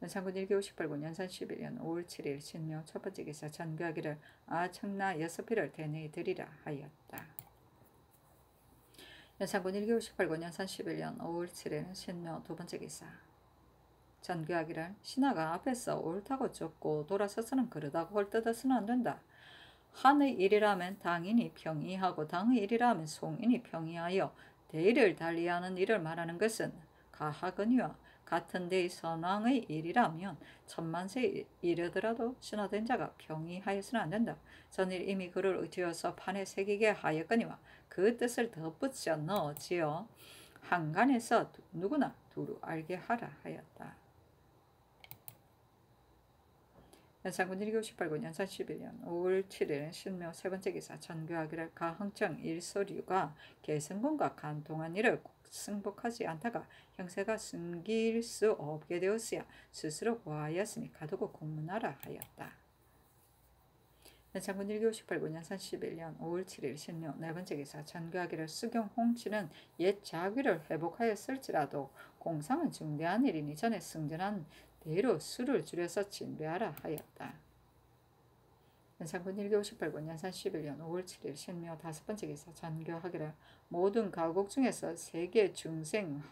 Speaker 1: 연산군 1기 58군 연산 11년 5월 7일 신묘 첫 번째 기사 전교하기를 아청나 6필을 대내에 드리라 하였다. 연산군 1기 58군 연산 11년 5월 7일 신묘 두 번째 기사 전교하기를 신하가 앞에서 옳다고 쫓고 돌아서서는 그러다고 헐뜯어서는 안 된다. 한의 일이라면 당인이 평이하고 당의 일이라면 송인이 평이하여 대의를 달리하는 일을 말하는 것은 가하거니와 같은 데의 선왕의 일이라면 천만세에 이르더라도 신하된 자가 평이하여서는 안 된다. 전일 이미 그를 의지어서 판에 새기게 하였거니와 그 뜻을 덧붙여 넣어지어 한간에서 누구나 두루 알게 하라 하였다. 연산군 1기 58군 연산 11년 5월 7일 신묘 세 번째 기사 전교하기를 가흥청 일소류가 개성군과 간통한 일을 승복하지 않다가 형세가 숨길 수 없게 되었으야 스스로 고하였으니 가두고 공문하라 하였다. 연산군 1기 58군 연산 11년 5월 7일 신묘 네 번째 기사 전교하기를 수경 홍치는 옛 자귀를 회복하였을지라도 공상은 중대한 일이니 전에 승전한 대로 수를 줄여서 진배하라 하였다. 연산군 1기 58군 연산 11년 5월 7일 신묘 다섯 번째 기사 전교하기를 모든 가곡 중에서 세계 중생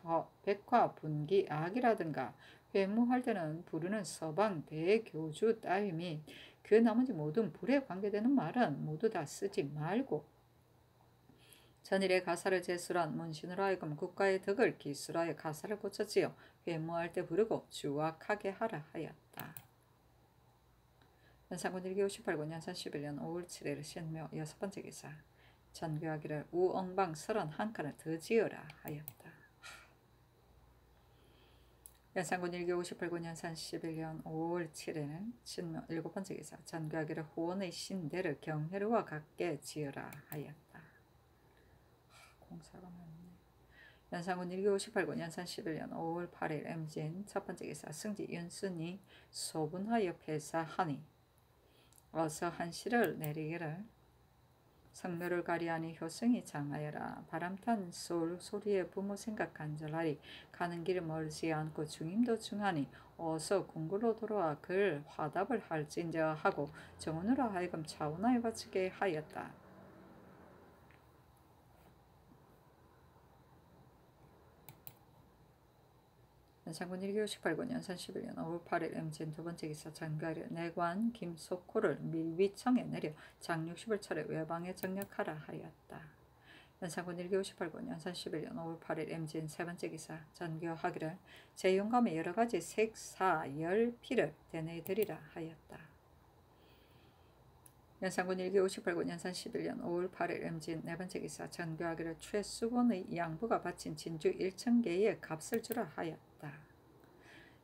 Speaker 1: 백화 분기 악이라든가 회무할 때는 부르는 서방 대교주 따위 및 그 나머지 모든 불에 관계되는 말은 모두 다 쓰지 말고 전일에 가사를 제술한 문신으로 하여금 국가의 덕을 기술하여 가사를 고쳐지어 회무할 때 부르고 주악하게 하라 하였다. 연산군 1기 58군 연산 11년 5월 7일 신묘 6번째 기사 전교하기를 우엉방 31칸을 더 지어라 하였다. 연산군 1기 58군 연산 11년 5월 7일 신묘 7번째 기사 전교하기를 후원의 신대를 경회로와 같게 지어라 하였다. 공사가 많네. 연산군 1기 58군 연산 11년 5월 8일 임진 첫번째 기사 승지 윤순이 소분하여 폐사하니 어서 한시를 내리기를 성묘를 가리하니 효성이 장하여라. 바람탄 솔 소리에 부모 생각 간절하리. 가는 길 멀지 않고 중임도 중하니 어서 궁궐로 돌아와 글 화답을 할진저 하고 정원으로 하여금 차원하여 바치게 하였다. 연산군 1기 58군 연산 11년 5월 8일 임진 두번째 기사 전가를 내관 김석호를 밀위청에 내려 장 60을 차례 외방에 정력하라 하였다. 연산군 1기 58군 연산 11년 5월 8일 임진 세번째 기사 전교하기를 제용감의 여러가지 색사 열피를 대내에 드리라 하였다. 연산군 1기 58군 연산 11년 5월 8일 임진 네번째 기사 전교하기를 최수곤의 양부가 바친 진주 1,000개의 값을 주라 하였다.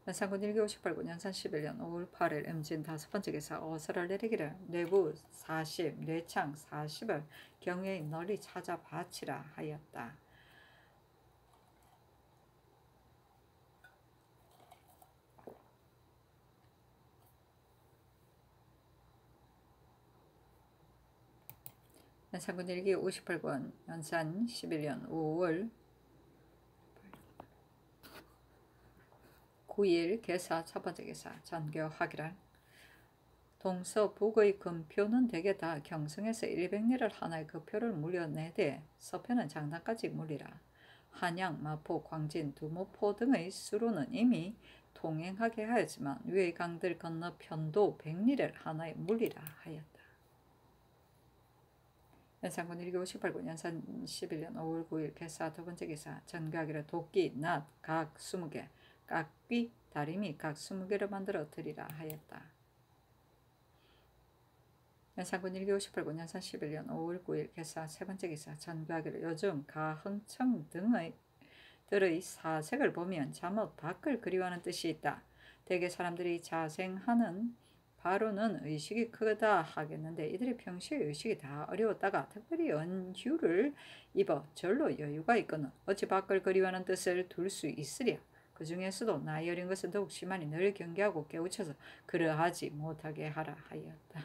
Speaker 1: 연산군 1기 58군 연산 11년 5월 8일 임진 다섯번째 기사 어서를 내리기를 내부 40, 뇌창 40을 경외의 널리 찾아 바치라 하였다. 연산군 1기 58군 연산 11년 5월 9일 개사 첫번째 기사 전교하기를 동서북의 금표는 대개 다 경성에서 100리를 하나의 그 표를 물려내되 서편은 장단까지 물리라. 한양, 마포, 광진, 두모포 등의 수로는 이미 통행하게 하였지만 위의 강들 건너 편도 100리를 하나에 물리라 하였다. 연산군 1기 58군 연산 11년 5월 9일 개사 두번째 기사 전교하기를 도끼, 낫, 각 20개 깍귀, 다리미 각 20개를 만들어 드리라 하였다. 연산군 1기 58군 연산 11년 5월 9일 개사 세번째 기사 전교하기를 요즘 가흥청 들의 사색을 보면 잠옷 밖을 그리워하는 뜻이 있다. 대개 사람들이 자생하는 바로는 의식이 크다 하겠는데 이들의 평소의 의식이 다 어려웠다가 특별히 연휴를 입어 절로 여유가 있거늘 어찌 밖을 그리워하는 뜻을 둘 수 있으랴. 그 중에서도 나이 어린 것은 더욱 심하니 늘 경계하고 깨우쳐서 그러하지 못하게 하라 하였다.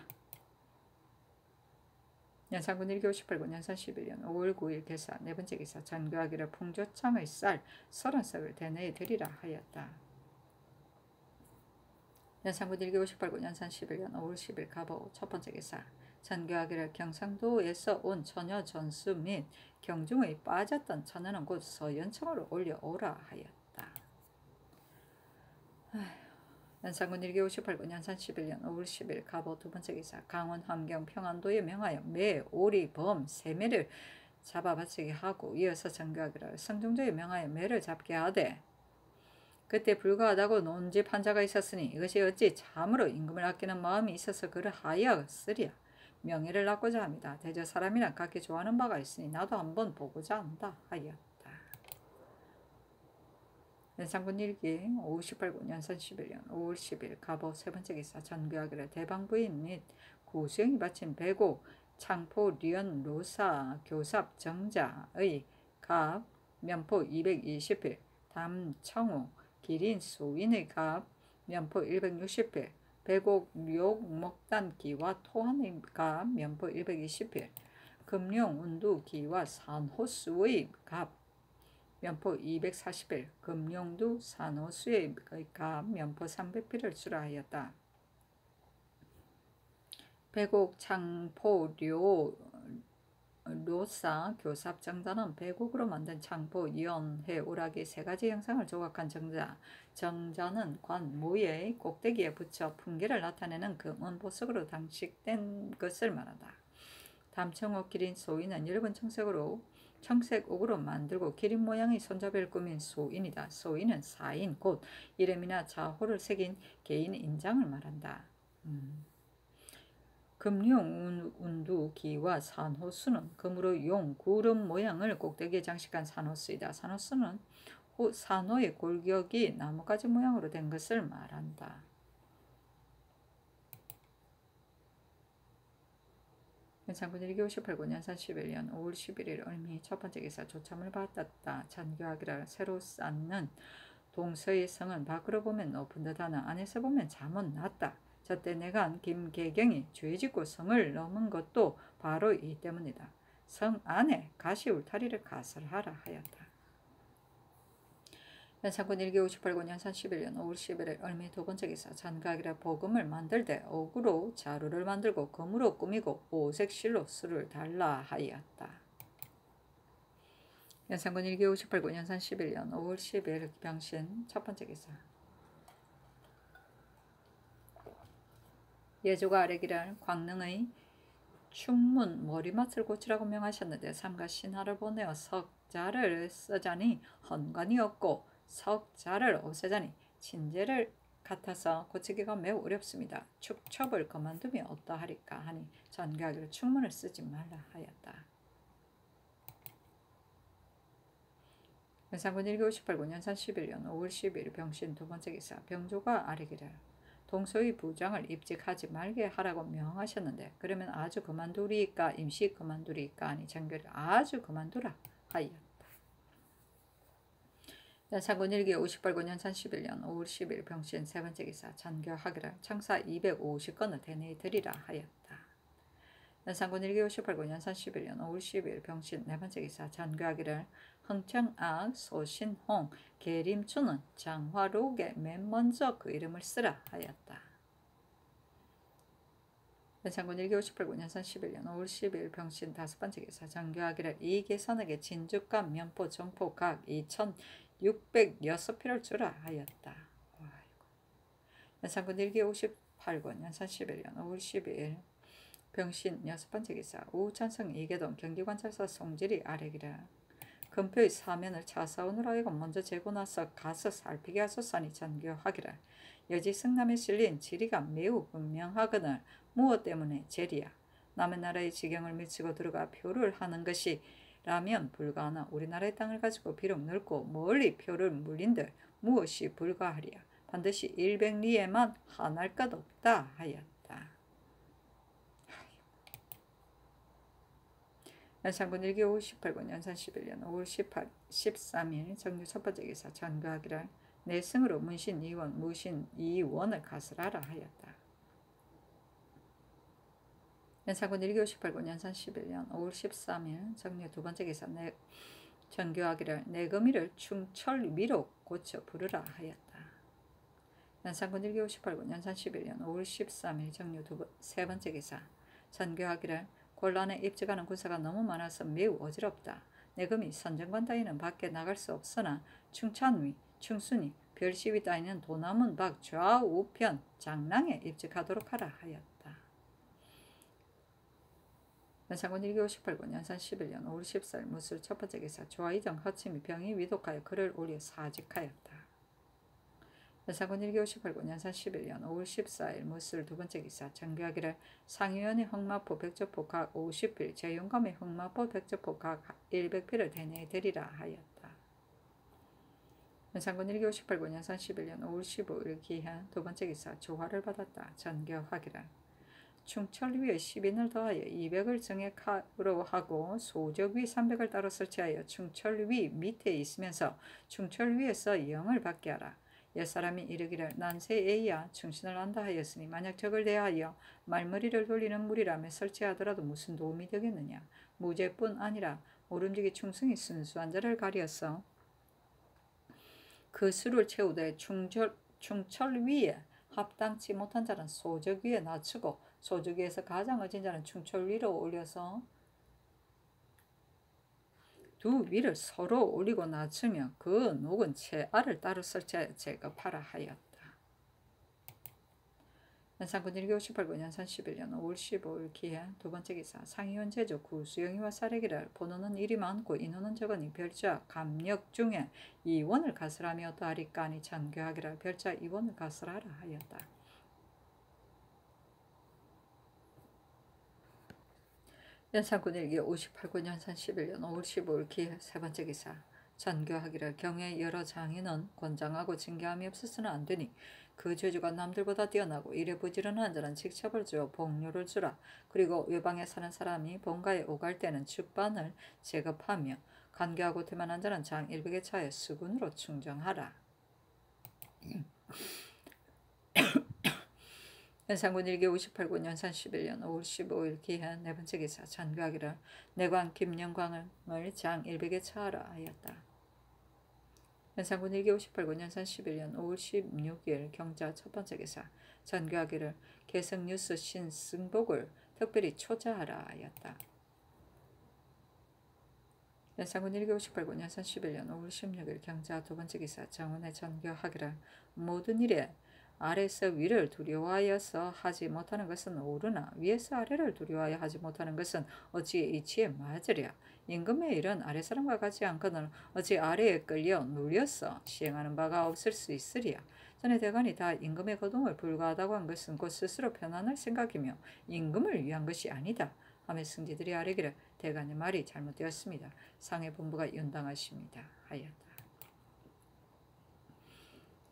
Speaker 1: 연산군 1기 58군 연산 11년 5월 9일 개사 네번째 기사 전교하기를 풍조창의 쌀 30석을 대내에 드리라 하였다. 연산군 1기 58군 연산 11년 5월 10일 갑오 첫번째 기사 전교하기를 경상도에서 온 처녀 전수 및 경중의 빠졌던 처녀는 곧 서연청으로 올려오라 하였다. 연산군 1기 58군 연산 11년 5월 10일 갑오 두번째 기사 강원 함경 평안도에 명하여 매, 오리, 범, 새매를 잡아 바치게 하고 이어서 전교하기를 성중도에 명하여 매를 잡게 하되 그때 불가하다고 논집 한 자가 있었으니 이것이 어찌 참으로 임금을 아끼는 마음이 있어서 그러하였으랴. 명예를 낳고자 합니다. 대저 사람이란 각기 좋아하는 바가 있으니 나도 한번 보고자 한다 하였다. 연산군 1기 58군 연산 11년 5월 10일 갑오 세번째 기사 전교하기를 대방부인 및 구수영이 바친 배고 창포 리언 로사 교삽 정자의 갑 면포 220필 담청우 기린 소인의 갑 면포 160필 배곡 룡 목단기와 토한의 갑 면포 120필 금룡 운두기와 산호수의 갑 면포 240필 금룡두 산호수의 갑 면포 300필을 주라 하였다. 배곡 창포 로사 교삽 정자는 배곡으로 만든 창포, 연해, 오락이 세 가지 형상을 조각한 정자. 정자는 관 모의 꼭대기에 붙여 풍계를 나타내는 금은 보석으로 장식된 것을 말한다. 담청옥 기린 소인은 엷은 청색 옥으로 만들고 기린 모양의 손잡이를 꾸민 소인이다. 소인은 사인 곧 이름이나 자호를 새긴 개인 인장을 말한다. 금룡 운두기와 산호수는 금으로 용 구름 모양을 꼭대기에 장식한 산호수이다. 산호수는 산호의 골격이 나뭇가지 모양으로 된 것을 말한다. 연산군 1958군 연산 11년 5월 11일 을미 첫 번째 기사 조참을 받았다. 잔교하기를 새로 쌓는 동서의 성은 밖으로 보면 높은 듯하나 안에서 보면 잠은 낮다. 저때 내간 김계경이 죄짓고 성을 넘은 것도 바로 이 때문이다. 성 안에 가시 울타리를 가설하라 하였다. 연산군 1958군 연산 11년 5월 11일 을미 두 번째 기사 잔가기라 복음을 만들 때 옥으로 자루를 만들고 금으로 꾸미고 오색 실로 술을 달라 하였다. 연산군 1958군 연산 11년 5월 10일 병신 첫 번째 기사 예조가 아래기를 광릉의 충문 머리맡을 고치라고 명하셨는데 삼가 신하를 보내어 석자를 쓰자니 헌관이 없고 석자를 없애자니 친제를 같아서 고치기가 매우 어렵습니다. 축첩을 그만두면 어떠하리까 하니 전교하기로 충문을 쓰지 말라 하였다. 연산군 1958군 연산 11년 5월 10일 병신 두 번째 기사 병조가 아래기를 동서의 부장을 입직하지 말게 하라고 명하셨는데 그러면 아주 그만두리까 임시 그만두리까 하니 전교를 아주 그만두라 하였다. 연산군 1기 58군 연산 11년 5월 10일 병신 세 번째 기사 전교하기를 창사 250건을 대내에 드리라 하였다. 연산군 1기 58군 연산 11년 5월 10일 병신 네 번째 기사 전교하기를 흥청악 소신홍 계림추는 장화록에 맨 먼저 그 이름을 쓰라 하였다. 연산군 1기 58군 연산 11년 5월 10일 병신 다섯 번째 기사 전교하기를 이계선에게 진주감 면포 정포 각 2606필을 주라 하였다. 연산군 1기 58군 연산 11년 5월 12일 병신 여섯 번째 기사 우천성 이계동 경기관찰사 송질이 아래기를 금표의 사면을 차사원으로 하여금 먼저 재고 나서 가서 살피게 하소서니 전교하기를 여지 성남에 실린 지리가 매우 분명하거늘 무엇 때문에 제리야 남의 나라의 지경을 미치고 들어가 표를 하는 것이라면 불가하나 우리나라의 땅을 가지고 비록 넓고 멀리 표를 물린들 무엇이 불가하리야 반드시 100리에만 하날 것 없다 하였다. 연산군 1기 58군 연산 11년 5월 13일 정유 첫 번째 기사 전교하기를 내 승으로 문신 2원 무신 2원을 가설하라 하였다. 연산군 1기 58군 연산 11년 5월 13일 정유 두 번째 기사 전교하기를 내금이를 충철 위로 고쳐 부르라 하였다. 연산군 1기 58군 연산 11년 5월 13일 정유 세 번째 기사 전교하기를 곤란에 입직하는 군사가 너무 많아서 매우 어지럽다. 내금이 선정관 따위는 밖에 나갈 수 없으나 충천위, 충순위, 별시위 따위는 도남문 밖 좌우편 장랑에 입직하도록 하라 하였다. 연산군 1기 58군 연산 11년 5월 14일 무술 첫 번째 기사 조아이정 허침이 병이 위독하여 글을 올려 사직하였다. 연산군 1기 58군 연산 11년 5월 14일 무술 두 번째 기사 전교하기를 상위원의 흑마포 백조포 각 50필 제용감의 흑마포 백조포 각 100필을 대내에 드리라 하였다. 연산군 1기 58군 연산 11년 5월 15일 기한 두 번째 기사 조화를 받았다. 전교하기를 충철위에 10인을 더하여 200을 정액으로 하고 소적위 300을 따로 설치하여 충철위 밑에 있으면서 충철위에서 0을 받게 하라. 옛사람이 이르기를 난세 A야 충신을 한다 하였으니 만약 적을 대하여 말머리를 돌리는 무리라며 설치하더라도 무슨 도움이 되겠느냐. 무죄뿐 아니라 모름지기 충성이 순수한 자를 가려서 그 수를 채우되 충철 위에 합당치 못한 자는 소적 위에 낮추고 소적 위에서 가장 어진 자는 충철 위로 올려서 두 위를 서로 올리고 낮추며 그 녹은 채알을 따로 설치하여 제거하라 하였다. 연산군 1기 58군 연산 11년 5월 15일 기해 두 번째 기사 상위원 제조 구수영이와 사례기를 번호는 일이 많고 인원은 적으니 별자 감력 중에 2원을 가설하며 어떠하리까 하니 전교하기를 별자 2원을 가설하라 하였다. 연산군 일기 58군 연산 11년 5월 15일 기해 세 번째 기사. 전교하기를 경의 여러 장인은 권장하고 징계함이 없어서는 안 되니 그 죄주가 남들보다 뛰어나고 이래 부지런한 자는 직첩을 주어 복료를 주라. 그리고 외방에 사는 사람이 본가에 오갈 때는 죽반을 제급하며 간교하고 태만한 자는 장 100에 차에 수군으로 충정하라. 연산군 일기 58군 연산 11년 5월 15일 기해 네 번째 기사. 전교하기를 내관 김영광을 장 100에 차하라 하였다. 연산군 일기 58군 연산 11년 5월 16일 경자 첫 번째 기사. 전교하기를 개성뉴스 신승복을 특별히 초자하라 하였다. 연산군 일기 58군 연산 11년 5월 16일 경자 두 번째 기사. 정원의 전교하기를 모든 일에 아래서 위를 두려워하여서 하지 못하는 것은 옳으나 위에서 아래를 두려워하여 하지 못하는 것은 어찌 이치에 맞으랴. 임금의 일은 아래사람과 같지 않거늘 어찌 아래에 끌려 눌려서 시행하는 바가 없을 수 있으랴. 전에 대관이 다 임금의 거동을 불가하다고 한 것은 곧 스스로 편안할 생각이며 임금을 위한 것이 아니다 하며 승지들이 아뢰기를 대관의 말이 잘못되었습니다. 상해 본부가 연당하십니다 하였다.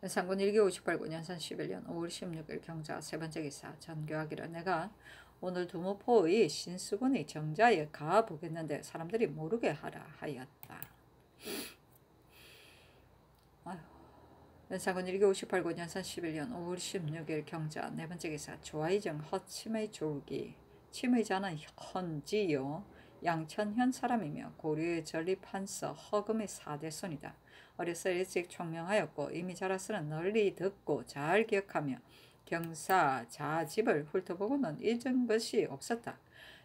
Speaker 1: 연산군 일기 58군 연산 11년 5월 16일 경자 세 번째 기사. 전교하기를 내가 오늘 두모포의 신수군의 정자에 가보겠는데 사람들이 모르게 하라 하였다. 연산군 일기 58군 연산 11년 5월 16일 경자 네 번째 기사. 조아이정 허침의 졸기. 침의 자는 헌지요 양천현 사람이며 고려의 전립한서 허금의 4대손이다. 어려서 일찍 총명하였고 이미 자라서는 널리 듣고 잘 기억하며 경사 자집을 훑어보고는 잊은 것이 없었다.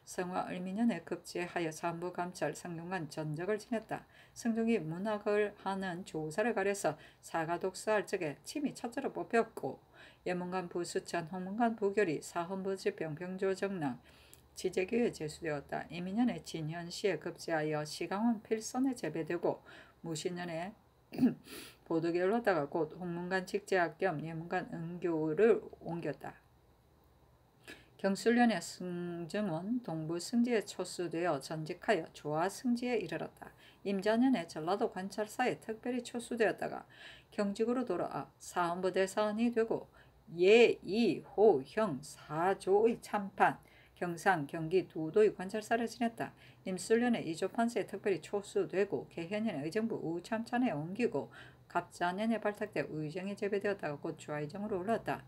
Speaker 1: 성화 을미년에 급제하여 산부 감찰 성균관 전적을 지냈다. 성종이 문학을 하는 조사를 가려서 사가독사할 적에 침이 첫째로 뽑혔고 예문관 부수천 홍문관 부결이 사헌부지병 병조정랑 지제교에 제수되었다. 이민년에 진현시에 급제하여 시강원 필선에 제배되고 무신년에 보도기를 올랐다가 곧 홍문관 직제학 겸 예문관 은교를 옮겼다. 경술년에 승정원 동부 승지에 초수되어 전직하여 조화 승지에 이르렀다. 임자년에 전라도 관찰사에 특별히 초수되었다가 경직으로 돌아와 사헌부 대사원이 되고 예이호형 사조의 참판 경상 경기 두도의 관찰사를 지냈다. 임술년에 이조판서에 특별히 초수되고 개현년에 의정부 우참찬에 옮기고 갑자년에 발탁돼 의정에 제배되었다가 곧 좌의정으로 올랐다.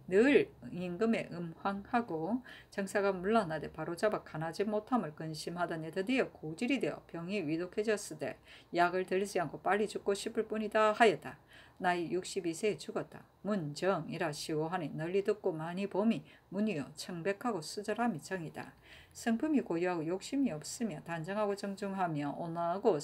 Speaker 1: 늘 임금의 음황하고 정사가 물러나되 바로잡아 가나지 못함을 근심하더니 드디어 고질이 되어 병이 위독해졌으되 약을 들리지 않고 빨리 죽고 싶을 뿐이다 하였다. 나이 62세에 죽었다. 문정이라 시호하니 널리 듣고 많이 봄이 문이여 청백하고 수절함이 정이다. 성품이 고요하고 욕심이 없으며 단정하고 정중하며 온화하고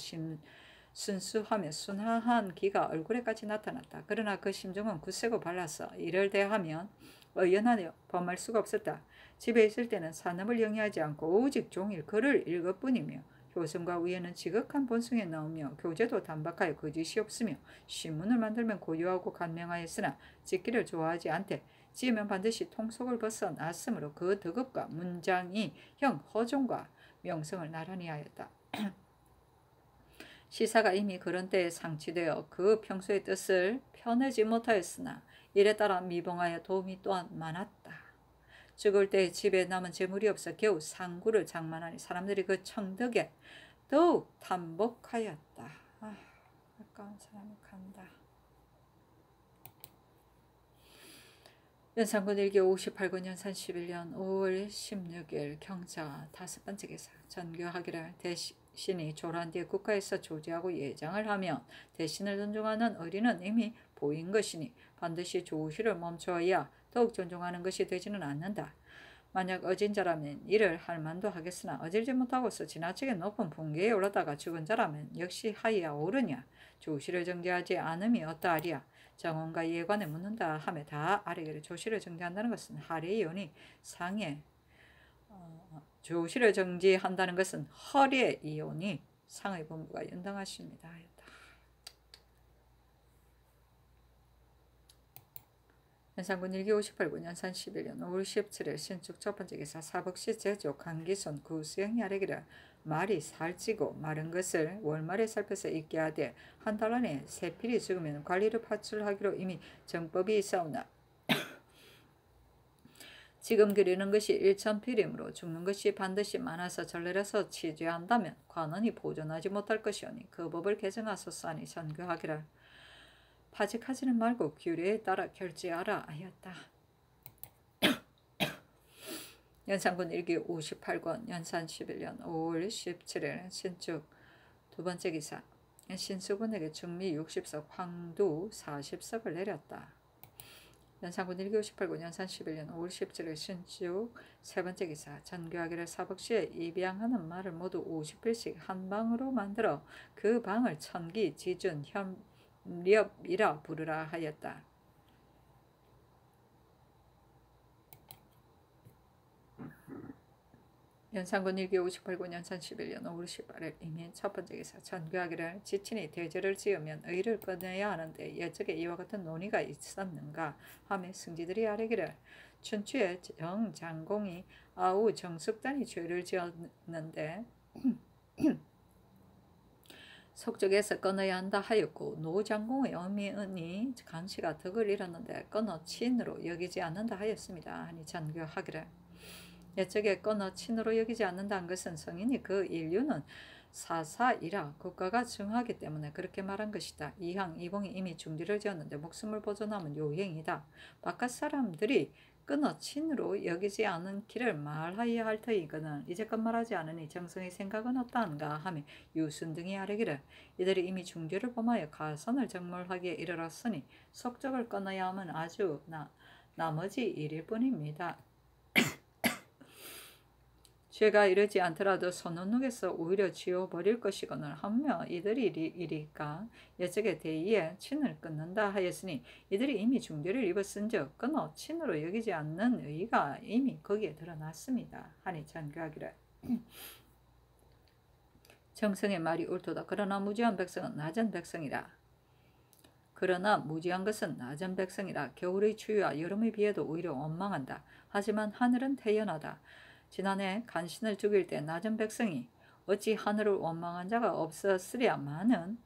Speaker 1: 순수하며 순하한 기가 얼굴에까지 나타났다. 그러나 그 심정은 굳세고 발라서 이를 대하면 의연하여 범할 수가 없었다. 집에 있을 때는 산업을 영위하지 않고 오직 종일 글을 읽을 뿐이며 효성과 위에는 지극한 본성에 나오며 교제도 단박하여 거짓이 없으며 신문을 만들면 고요하고 간명하였으나 짓기를 좋아하지 않되 지으면 반드시 통속을 벗어났으므로 그 덕업과 문장이 형 허종과 명성을 나란히 하였다. 시사가 이미 그런 때에 상치되어 그 평소의 뜻을 펴내지 못하였으나 이에 따라 미봉하여 도움이 또한 많았다. 죽을 때 집에 남은 재물이 없어 겨우 상구를 장만하니 사람들이 그 청덕에 더욱 탐복하였다. 아까운 사람이 간다. 연산군 일기 58군 연산 11년 5월 16일 경자 다섯 번째 기사. 전교하기를 대신이 조란 뒤에 국가에서 조지하고 예장을 하면 대신을 존중하는 의리는 이미 보인 것이니 반드시 조시를 멈춰야 더욱 존중하는 것이 되지는 않는다. 만약 어진 자라면 이를 할 만도 하겠으나 어질지 못하고서 지나치게 높은 분계에 올랐다가 죽은 자라면 역시 하여야 옳으냐. 조시를 정지하지 않음이 어떠하랴. 정원과 예관에 묻는다 하며 다 아래기를 조시를 정지한다는 것은 하례의 요니 상해 조시를 정지한다는 것은 허례의 이오니 상의 본부가 연당하십니다 하였다. 연산군 1기 58군 연산 11년 5월 17일 신축 첫번째 기사 사복시 제조 강기손 구수영이 아래기를 말이 살찌고 마른 것을 월말에 살펴서 익게 하되 한 달 안에 세 필이 죽으면 관리를 파출하기로 이미 정법이 있사오나 지금 그리는 것이 1,000필이므로 죽는 것이 반드시 많아서 전례라서 취재한다면 관원이 보존하지 못할 것이오니 그 법을 개정하소서 하니 전교하기를 파직하지는 말고 규례에 따라 결제하라 하였다. 연산군 1기 58권 연산 11년 5월 17일 신축 두번째 기사 신수군에게 중미 60석 황두 40석을 내렸다. 연산군 1기 58군 연산 11년 5월 17일 신축 세번째 기사 전교하기를 사복시에 입양하는 말을 모두 50필씩 한 방으로 만들어 그 방을 천기, 지준, 협렵이라 부르라 하였다. 연산군 1기 58군 연산 11년 5월 18일 이민 첫번째 기사 전교하기를 지친이 대제를 지으면 의를 끊어야 하는데 예적에 이와 같은 논의가 있었는가 하며 승지들이 아뢰기를 춘추에 정장공이 아우 정숙단이 죄를 지었는데 속적에서 끊어야 한다 하였고 노장공의 어미은이 간씨가 덕을 잃었는데 끊어 친으로 여기지 않는다 하였습니다. 하니 전교하기를 예적에 끊어 친으로 여기지 않는다는 것은 성인이 그 인류는 사사이라 국가가 중하기 때문에 그렇게 말한 것이다. 이항 이봉이 이미 중지를 지었는데 목숨을 보존하면 요행이다. 바깥 사람들이 끊어 친으로 여기지 않기를 말하여야 할 터이거늘 이제껏 말하지 않으니 정성의 생각은 없다는가 하며 유순 등이 아뢰기를 이들이 이미 중죄를 범하여 가선을 정몰하기에 이르렀으니 속적을 끊어야 하면 아주 나머지 일일 뿐입니다. 죄가 이르지 않더라도 선원룩에서 오히려 지워버릴 것이거늘 하며 이들이 이리까 예적의 대의에 친을 끊는다 하였으니 이들이 이미 중죄를 입었은즉 끊어 친으로 여기지 않는 의의가 이미 거기에 드러났습니다. 하니 전교하기를 정성의 말이 옳도다. 그러나 무지한 백성은 낮은 백성이라. 그러나 무지한 것은 낮은 백성이라. 겨울의 추위와 여름의 비에도 오히려 원망한다. 하지만 하늘은 태연하다. 지난해 간신을 죽일 때 낮은 백성이 어찌 하늘을 원망한 자가 없었으랴마는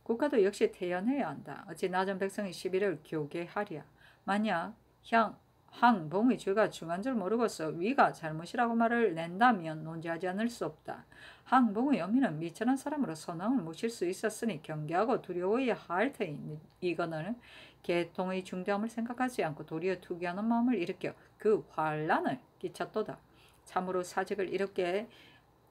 Speaker 1: 국가도 역시 태연해야 한다. 어찌 낮은 백성이 시비를 교개하랴. 만약 항봉의 죄가 중한 줄 모르고서 위가 잘못이라고 말을 낸다면 논지하지 않을 수 없다. 항봉의 어미는 미천한 사람으로 선왕을 모실 수 있었으니 경계하고 두려워해야 할 터이니 이거는 계통의 중대함을 생각하지 않고 도리어 투기하는 마음을 일으켜 그 환란을 끼쳤도다. 참으로 사직을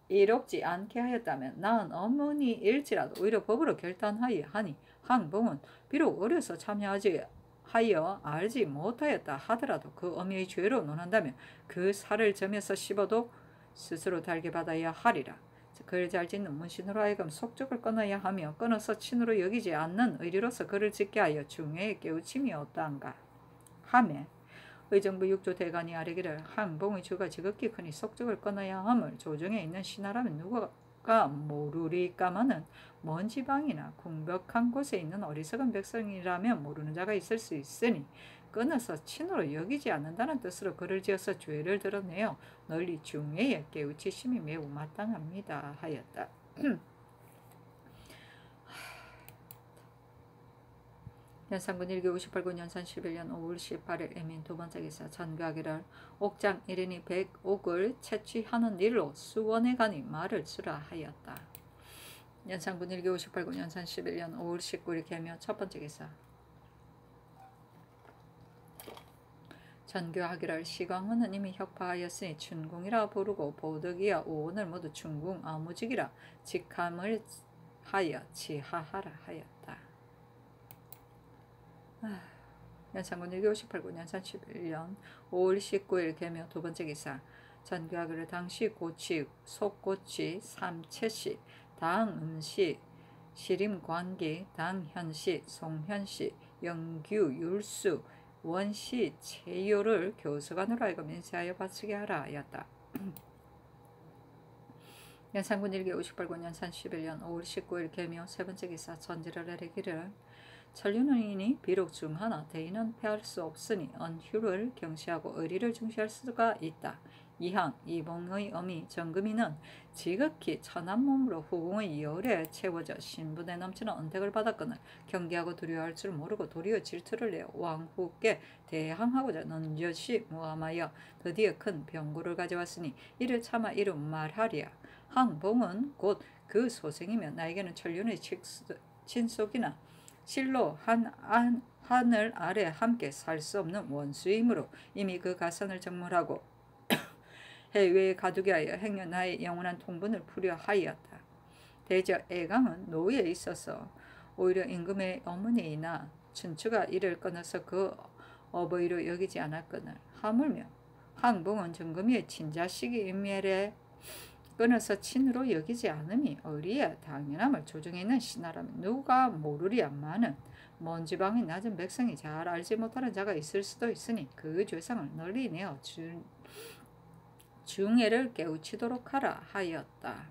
Speaker 1: 이롭지 않게 하였다면 나은 어머니일지라도 오히려 법으로 결단하여 하니 항봉은 비록 어려서 참여하지 하여 알지 못하였다 하더라도 그 어미의 죄로 논한다면 그 살을 점에서 씹어도 스스로 달게 받아야 하리라. 그를 잘 짓는 문신으로 하여금 속적을 끊어야 하며 끊어서 친으로 여기지 않는 의리로서 그를 짓게 하여 중해에 깨우침이 없다한가 하매 의정부 6조 대관이 아뢰기를 항봉의 죄가 지극히 크니 속적을 끊어야 함을 조정에 있는 신하라면 누가 모르리까마는 먼 지방이나 궁벽한 곳에 있는 어리석은 백성이라면 모르는 자가 있을 수 있으니 끊어서 친으로 여기지 않는다는 뜻으로 그를 지어서 죄를 드러내어 널리 중해에 깨우치심이 매우 마땅합니다 하였다. 연산군 1기 58군 연산 11년 5월 18일 에민 두번째 기사 전교하기를 옥장 1인이 100옥을 채취하는 일로 수원에 가니 말을 주라 하였다. 연산군 1기 58군 연산 11년 5월 19일 개묘 첫번째 기사 전교하기를 시광은 이미 혁파하였으니 춘궁이라 부르고 보덕이와 오원을 모두 춘궁 아무직이라 직함을 하여 지하하라 하였다. 연산군 1기 58군 연산 11년 5월 19일 개묘 두번째 기사 전교하기를 당시 고치, 속고치, 삼채시, 당음시, 시림관기, 당현시, 송현시, 영규, 율수, 원시, 채요를 교수관으로 하여금 인쇄하여 바치게 하라 하였다. 연산군 1기 58군 연산 11년 5월 19일 개묘 세번째 기사 전지를 내리기를 천륜인이 비록 중하나 대인은 패할 수 없으니 언휴를 경시하고 의리를 중시할 수가 있다. 이항 이봉의 어미 정금이는 지극히 천한 몸으로 후궁의 열에 채워져 신분에 넘치는 언택을 받았거늘 경계하고 두려워할 줄 모르고 도리어 질투를 내어 왕후께 대항하고자 넌젓이 모함하여 드디어 큰 병고를 가져왔으니 이를 차마 이루 말하리야. 항봉은 곧 그 소생이며 나에게는 천륜의 친속이나 실로 하늘 아래 함께 살 수 없는 원수이므로 이미 그 가산을 정물하고 해외에 가두게 하여 행여 나의 영원한 통분을 풀려 하였다. 대저 애강은 노위에 있어서 오히려 임금의 어머니이나 춘추가 이를 끊어서 그 어버이로 여기지 않았거늘 하물며 항봉은 정금이의 친자식이 임멸에 끊어서 친으로 여기지 않음이 어리야 당연함을 조정에 있는 신하라면 누가 모르리야마는 먼 지방의 낮은 백성이 잘 알지 못하는 자가 있을 수도 있으니 그 죄상을 널리 내어 중해를 깨우치도록 하라 하였다.